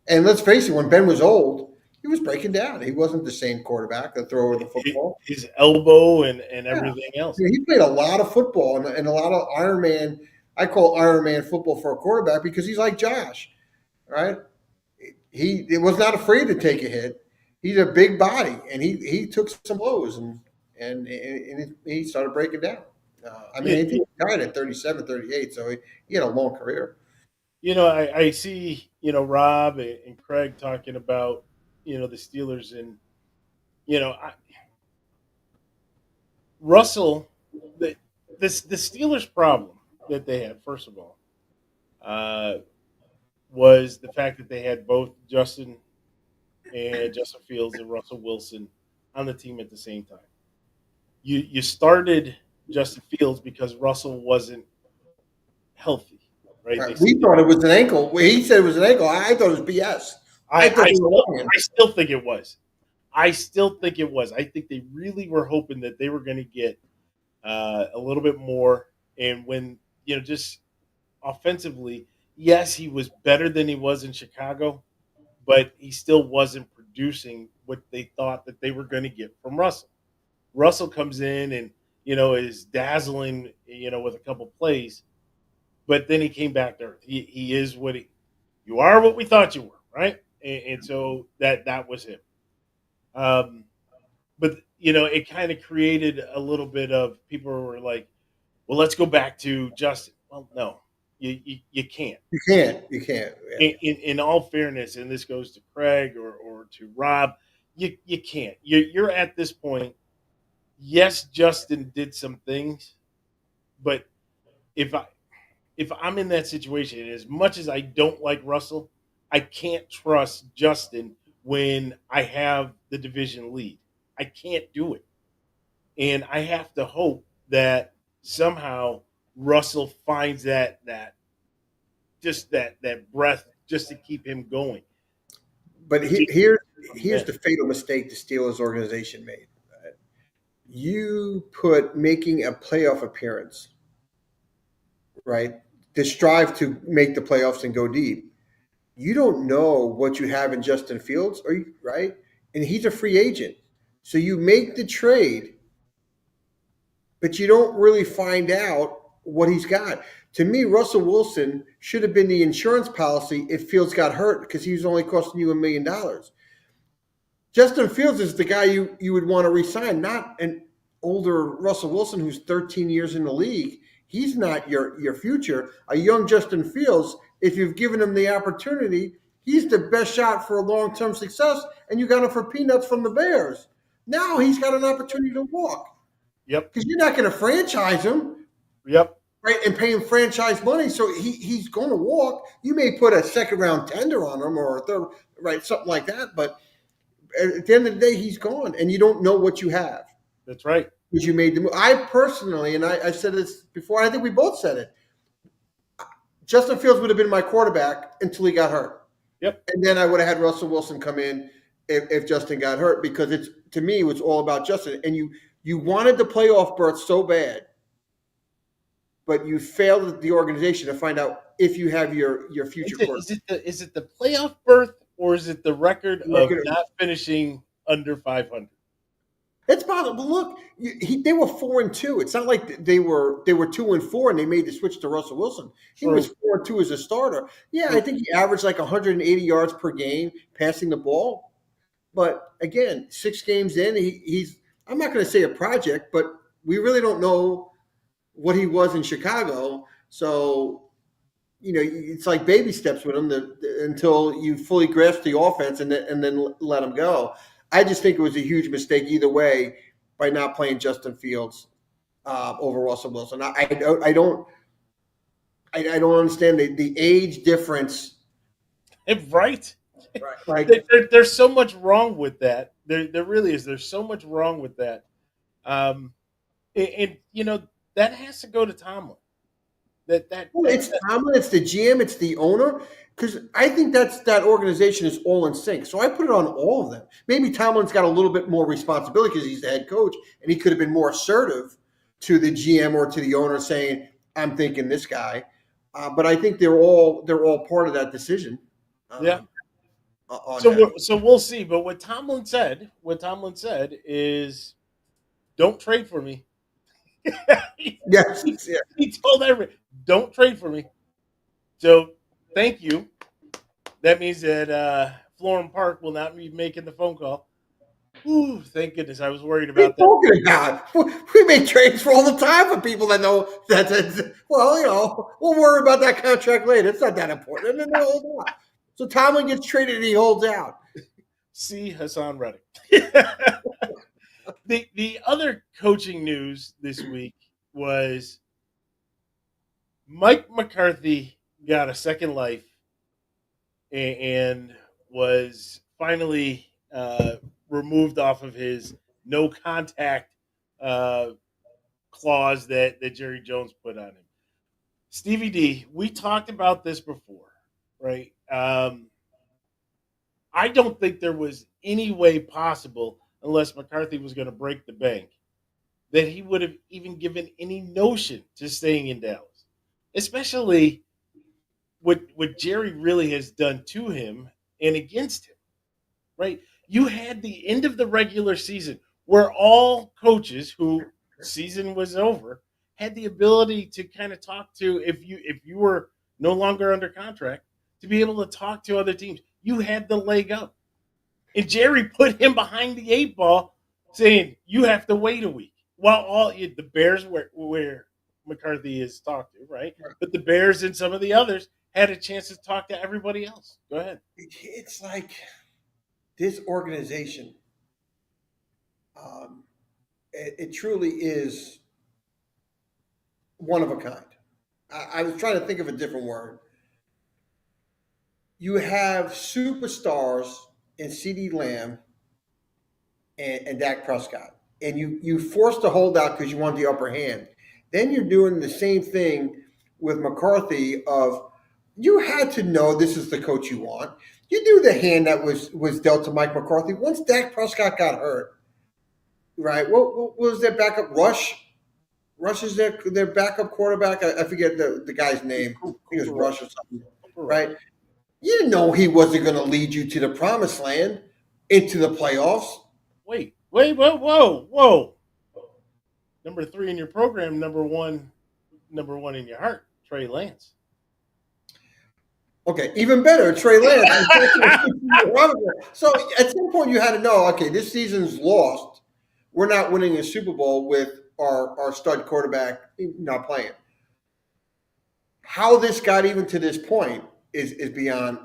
And let's face it, when Ben was old, he was breaking down. He wasn't the same quarterback, the thrower of the football.
His elbow and
Yeah.
everything else.
Yeah, he played a lot of football and a lot of Iron Man. I call Iron Man football for a quarterback because he's like Josh, right? He was not afraid to take a hit. He's a big body, and he took some blows, and he started breaking down. I mean, he died at 37, 38, so he had a long career.
I see, Rob and Craig talking about, the Steelers and, Russell, the Steelers' problem that they had, first of all, was the fact that they had both Justin Fields and Russell Wilson on the team at the same time. You started Justin Fields because Russell wasn't healthy, right?
Right. We thought it was an ankle. He said it was an ankle. I thought it was BS.
I still think it was. I think they really were hoping that they were going to get a little bit more. And when, just offensively, yes, he was better than he was in Chicago, but he still wasn't producing what they thought that they were going to get from Russell. Russell comes in and, is dazzling, with a couple plays, but then he came back to earth. He is you are what we thought you were, right? And so that was him. But it kind of created a little bit of people were like, well, let's go back to Justin. Well, no, you can't.
You can't. Yeah.
In all fairness, and this goes to Craig or to Rob, you can't. You're at this point. Yes, Justin did some things, but if I'm in that situation, and as much as I don't like Russell, I can't trust Justin when I have the division lead. I can't do it. And I have to hope that somehow Russell finds that breath just to keep him going.
But here's the fatal mistake the Steelers organization made. You put making a playoff appearance, right, to strive to make the playoffs and go deep. You don't know what you have in Justin Fields, right? And he's a free agent. So you make the trade, but you don't really find out what he's got. To me, Russell Wilson should have been the insurance policy if Fields got hurt because he was only costing you $1 million. Justin Fields is the guy you would want to re-sign, not an older Russell Wilson who's 13 years in the league. He's not your future. A young Justin Fields, if you've given him the opportunity, he's the best shot for a long-term success, and you got him for peanuts from the Bears. Now he's got an opportunity to walk.
Yep.
Because you're not going to franchise him.
Yep.
Right, and pay him franchise money, so he's going to walk. You may put a second-round tender on him or a third, right, something like that, but at the end of the day, he's gone, and you don't know what you have.
That's right.
Because you made the move. I personally, and I said this before, I think we both said it, Justin Fields would have been my quarterback until he got hurt.
Yep.
And then I would have had Russell Wilson come in if Justin got hurt, because to me, it was all about Justin. And you wanted the playoff berth so bad, but you failed at the organization to find out if you have your future quarterback.
Is it the playoff berth, or is it the record of not finishing under 500?
It's possible. Look, they were 4-2. It's not like they were 2-4 and they made the switch to Russell Wilson. He was 4-2 as a starter. Yeah, I think he averaged like 180 yards per game passing the ball. But again, 6 games in, he's I'm not going to say a project, but we really don't know what he was in Chicago. So, it's like baby steps with him until you fully grasp the offense and then let him go. I just think it was a huge mistake either way by not playing Justin Fields over Russell Wilson. I don't understand the age difference.
Right?
Like,
There's so much wrong with that. There really is. There's so much wrong with that. Um, and that has to go to Tomlin.
well, it's Tomlin, it's the GM, it's the owner. Because I think that organization is all in sync. So I put it on all of them. Maybe Tomlin's got a little bit more responsibility because he's the head coach, and he could have been more assertive to the GM or to the owner, saying, "I'm thinking this guy." But I think they're all part of that decision.
Yeah.
On
So
that.
so we'll see. But what Tomlin said is, "Don't trade for me."
Yes.
he,
Yeah.
he told everyone, "Don't trade for me." So thank you. That means that Florham Park will not be making the phone call. Ooh, thank goodness. I was worried
What are you
about that.
talking about? We make trades for all the time for people that know that. Well, we'll worry about that contract later. It's not that important. And they hold out. So Tomlin gets traded and he holds out.
See Hassan Reddick. The other coaching news this week was Mike McCarthy got a second life and was finally removed off of his no contact uh, clause that Jerry Jones put on him. Stevie D, we talked about this before, right? I don't think there was any way possible, unless McCarthy was going to break the bank, that he would have even given any notion to staying in Dallas, especially what Jerry really has done to him and against him, right? You had the end of the regular season where all coaches who season was over had the ability to kind of talk to, if you were no longer under contract, to be able to talk to other teams. You had the leg up. And Jerry put him behind the eight ball, saying you have to wait a week. While the Bears where McCarthy is talked to, right? But the Bears and some of the others had a chance to talk to everybody else. Go ahead.
It's like this organization. It truly is one of a kind. I was trying to think of a different word. You have superstars in CD Lamb and Dak Prescott, and you forced a holdout because you want the upper hand. Then you're doing the same thing with McCarthy. Of you had to know this is the coach you want. You knew the hand that was dealt to Mike McCarthy once Dak Prescott got hurt. Right? What was their backup? Rush. Rush is their backup quarterback. I forget the guy's name. I think it was Rush or something. Right? You didn't know he wasn't going to lead you to the promised land, into the playoffs.
Wait, whoa. Number 3 in your program, number one in your heart, Trey Lance.
Okay, even better, Trey Lance. So at some point you had to know, okay, this season's lost. We're not winning a Super Bowl with our stud quarterback not playing. How this got even to this point is beyond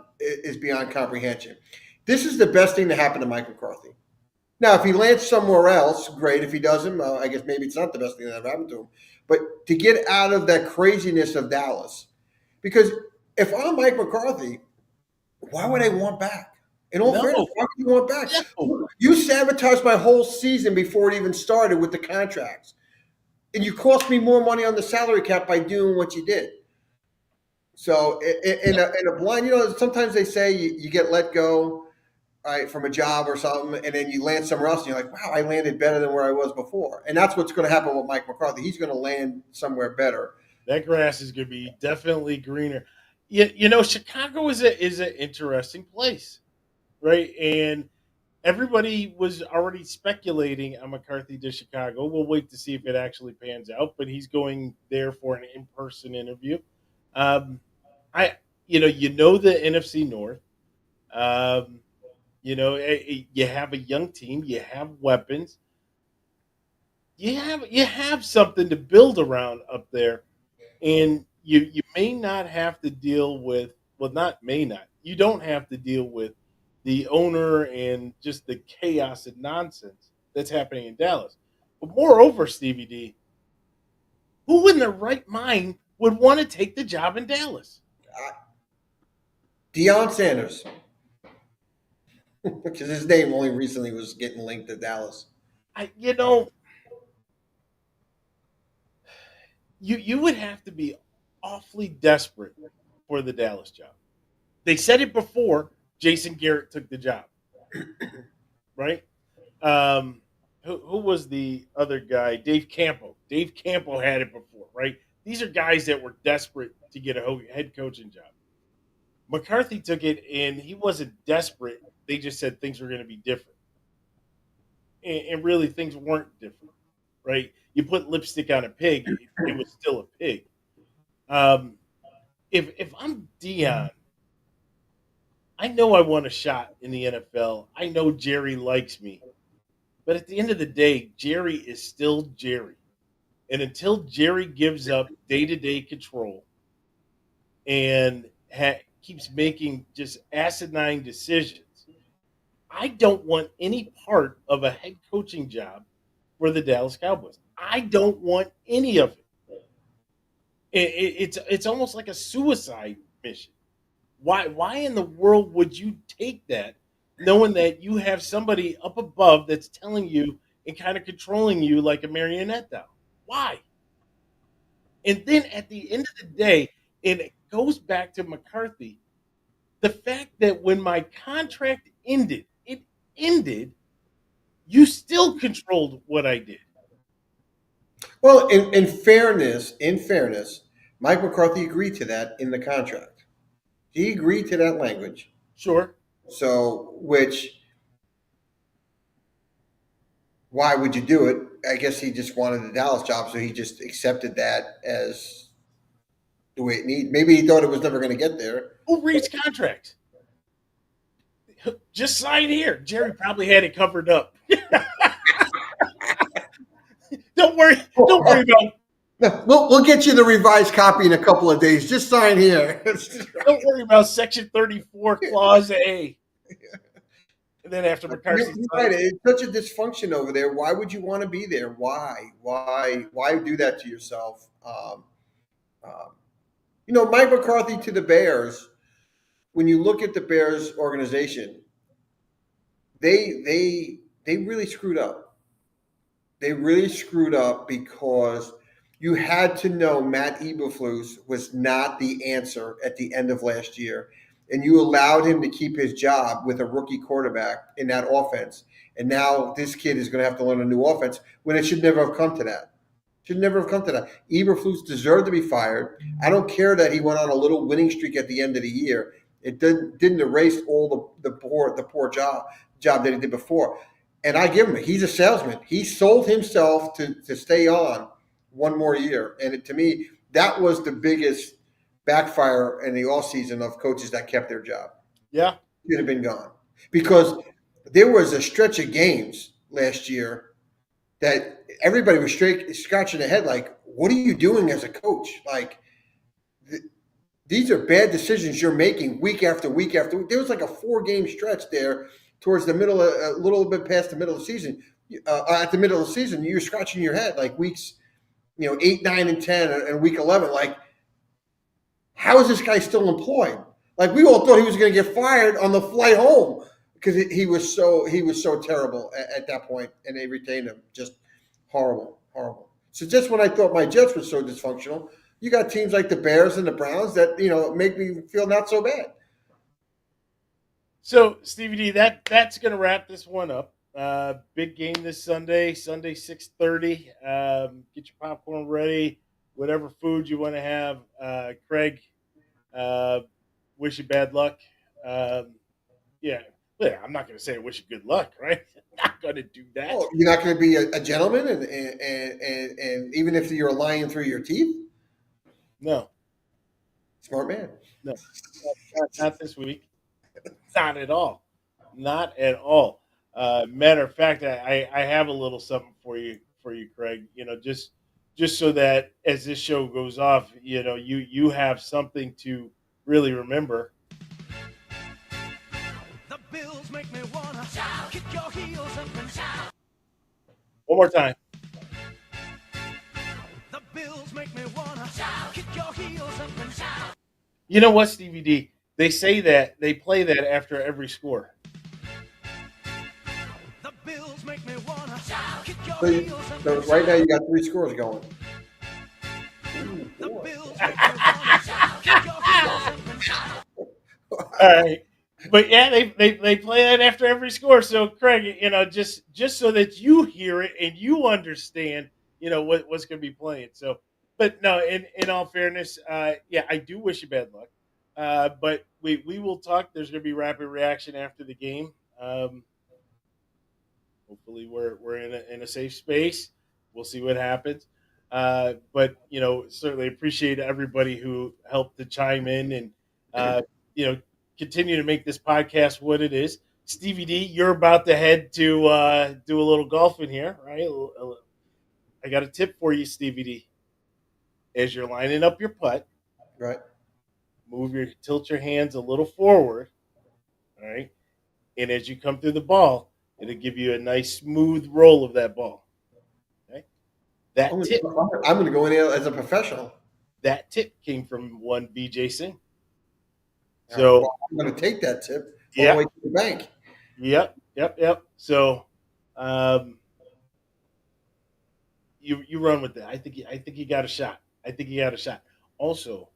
comprehension. This is the best thing to happen to Mike McCarthy. Now, if he lands somewhere else, great. If he doesn't, I guess maybe it's not the best thing that ever happened to him. But to get out of that craziness of Dallas, because if I'm Mike McCarthy, why would I want back? In all fairness, why would you want back?
No.
You sabotaged my whole season before it even started with the contracts. And you cost me more money on the salary cap by doing what you did. So in a blind, sometimes they say you get let go, right, from a job or something, and then you land somewhere else, and you're like, wow, I landed better than where I was before. And that's what's going to happen with Mike McCarthy. He's going to land somewhere better.
That grass is going to be definitely greener. Chicago is an interesting place, right? And everybody was already speculating on McCarthy to Chicago. We'll wait to see if it actually pans out, but he's going there for an in-person interview. You the NFC North. You have a young team. You have weapons. you have something to build around up there, and you may not have to deal with, well, not may not, you don't have to deal with the owner and just the chaos and nonsense that's happening in Dallas. But moreover, Stevie D, who in their right mind would want to take the job in Dallas?
Deion Sanders, because his name only recently was getting linked to Dallas.
I you know you would have to be awfully desperate for the Dallas job. They said it before Jason Garrett took the job, right? Um, who was the other guy? Dave Campo. Dave Campo had it before, right? These are guys that were desperate to get a head coaching job. McCarthy took it, and he wasn't desperate. They just said things were going to be different, and really things weren't different, right? You put lipstick on a pig, it was still a pig. Um, if I'm Dion, I know I want a shot in the NFL. I know Jerry likes me, but at the end of the day, Jerry is still Jerry. And until Jerry gives up day to day control and keeps making just asinine decisions, I don't want any part of a head coaching job for the Dallas Cowboys. I don't want any of it. It's almost like a suicide mission. Why in the world would you take that, knowing that you have somebody up above that's telling you and kind of controlling you like a marionette doll? Why? And then at the end of the day, and it goes back to McCarthy, the fact that when my contract ended, it ended, you still controlled what I did.
Well, in fairness, Mike McCarthy agreed to that in the contract. He agreed to that language.
Sure.
So, which why would you do it? I guess he just wanted the Dallas job, so he just accepted that as the way it needs. Maybe he thought it was never going to get there.
Who reads contracts? Just sign here. Jerry probably had it covered up. Don't worry. Don't worry about.
No, we'll get you the revised copy in a couple of days. Just sign here.
Don't worry about Section 34, Clause A. And then after McCarthy,
You're right. It's such a dysfunction over there. Why would you want to be there? Why? Why do that to yourself? Mike McCarthy to the Bears. When you look at the Bears organization, they really screwed up. They really screwed up because you had to know Matt Eberflus was not the answer at the end of last year, and you allowed him to keep his job with a rookie quarterback in that offense. And now this kid is going to have to learn a new offense when it should never have come to that. Should never have come to that. Eberflus deserved to be fired. I don't care that he went on a little winning streak at the end of the year. It didn't erase all the poor job that he did before. And I give him it. He's a salesman. He sold himself to stay on one more year. And to me, that was the biggest backfire in the offseason of coaches that kept their job.
yeah,
Should have been gone. Because there was a stretch of games last year that everybody was scratching their head like, what are you doing as a coach? Like, these are bad decisions you're making week after week after week. There was like a 4-game stretch there towards the middle, a little bit past the middle of the season. At the middle of the season, you're scratching your head like weeks, 8, 9, and 10, and week 11. Like, how is this guy still employed? Like, we all thought he was going to get fired on the flight home because he was so terrible at that point, and they retained him. Just horrible. So just when I thought my Jets were so dysfunctional, you got teams like the Bears and the Browns that make me feel not so bad.
So, Stevie D, that's going to wrap this one up. Big game this Sunday 6:30. Get your popcorn ready, whatever food you want to have. Craig, wish you bad luck. Yeah, I'm not going to say I wish you good luck, right? Not going to do that.
Oh, you're not going to be a gentleman, and even if you're lying through your teeth.
No,
Smart man.
no, not this week. Not at all. Not at all. Matter of fact, I have a little something for you for you, Craig. Just so that as this show goes off, you have something to really remember.
The Bills make me wanna shout, kick your heels up and shout.
One more time.
The Bills make me wanna shout, kick your heels up and shout.
You know what, Stevie D? They say that they play that after every score.
The Bills make me wanna shout, kick your
So,
heels up
so
and
right now
shout.
you got 3 scores going.
The Bills make me wanna shout, kick your heels up and shout.
All right. But yeah, they play that after every score. So Craig, just so that you hear it and you understand, what's going to be playing. So, but no, in all fairness, yeah, I do wish you bad luck. But we will talk. There's going to be rapid reaction after the game. Hopefully, we're in a safe space. We'll see what happens. But certainly appreciate everybody who helped to chime in and continue to make this podcast what it is. Stevie D, you're about to head to do a little golfing here, right? I got a tip for you, Stevie D. As you're lining up your putt,
Right.
tilt your hands a little forward, all right? And as you come through the ball, it'll give you a nice smooth roll of that ball. Okay?
I'm going to go in there as a professional.
That tip came from one BJ Singh.
So
So
I'm going to take that tip all
Yeah.
the way to the bank.
Yep. So, you run with that. I think you got a shot. Also,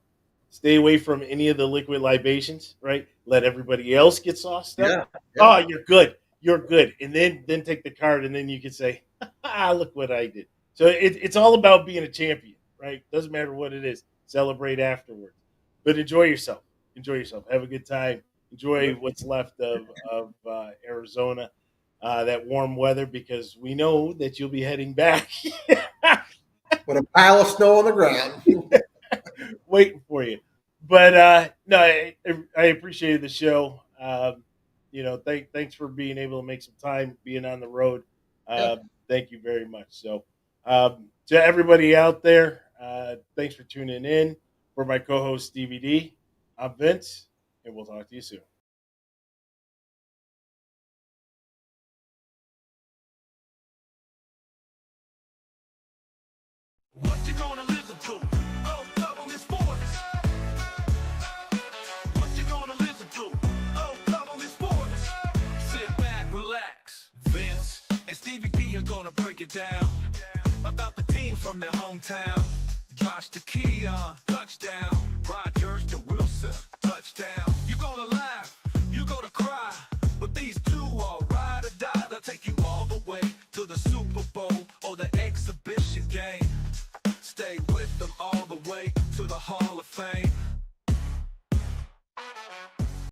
stay away from any of the liquid libations. Right. Let everybody else get sauced up.
Yeah.
Oh, you're good. And then take the card, and then you can say, look what I did. So it's all about being a champion, right? Doesn't matter what it is. Celebrate afterwards, but enjoy yourself. Have a good time. Enjoy what's left of Arizona, that warm weather, because we know that you'll be heading back.
With a pile of snow on the ground.
Waiting for you. But no, I appreciated the show. Thanks for being able to make some time being on the road. Thank you very much. So to everybody out there, thanks for tuning in. For my co-host Stevie D, I'm Vince, and we'll talk to you soon.
What you gonna listen to? Oh, double is sports. What you gonna listen to? Oh, double is sports. Sit back, relax. Vince and Stevie D are gonna break it down about the team from their hometown. Josh to Keon, touchdown. Rodgers to Wilson, touchdown. You gonna laugh, you gonna cry, but these two are ride or die. They'll take you all the way to the Super Bowl or the exhibition game. Stay with them all the way to the Hall of Fame.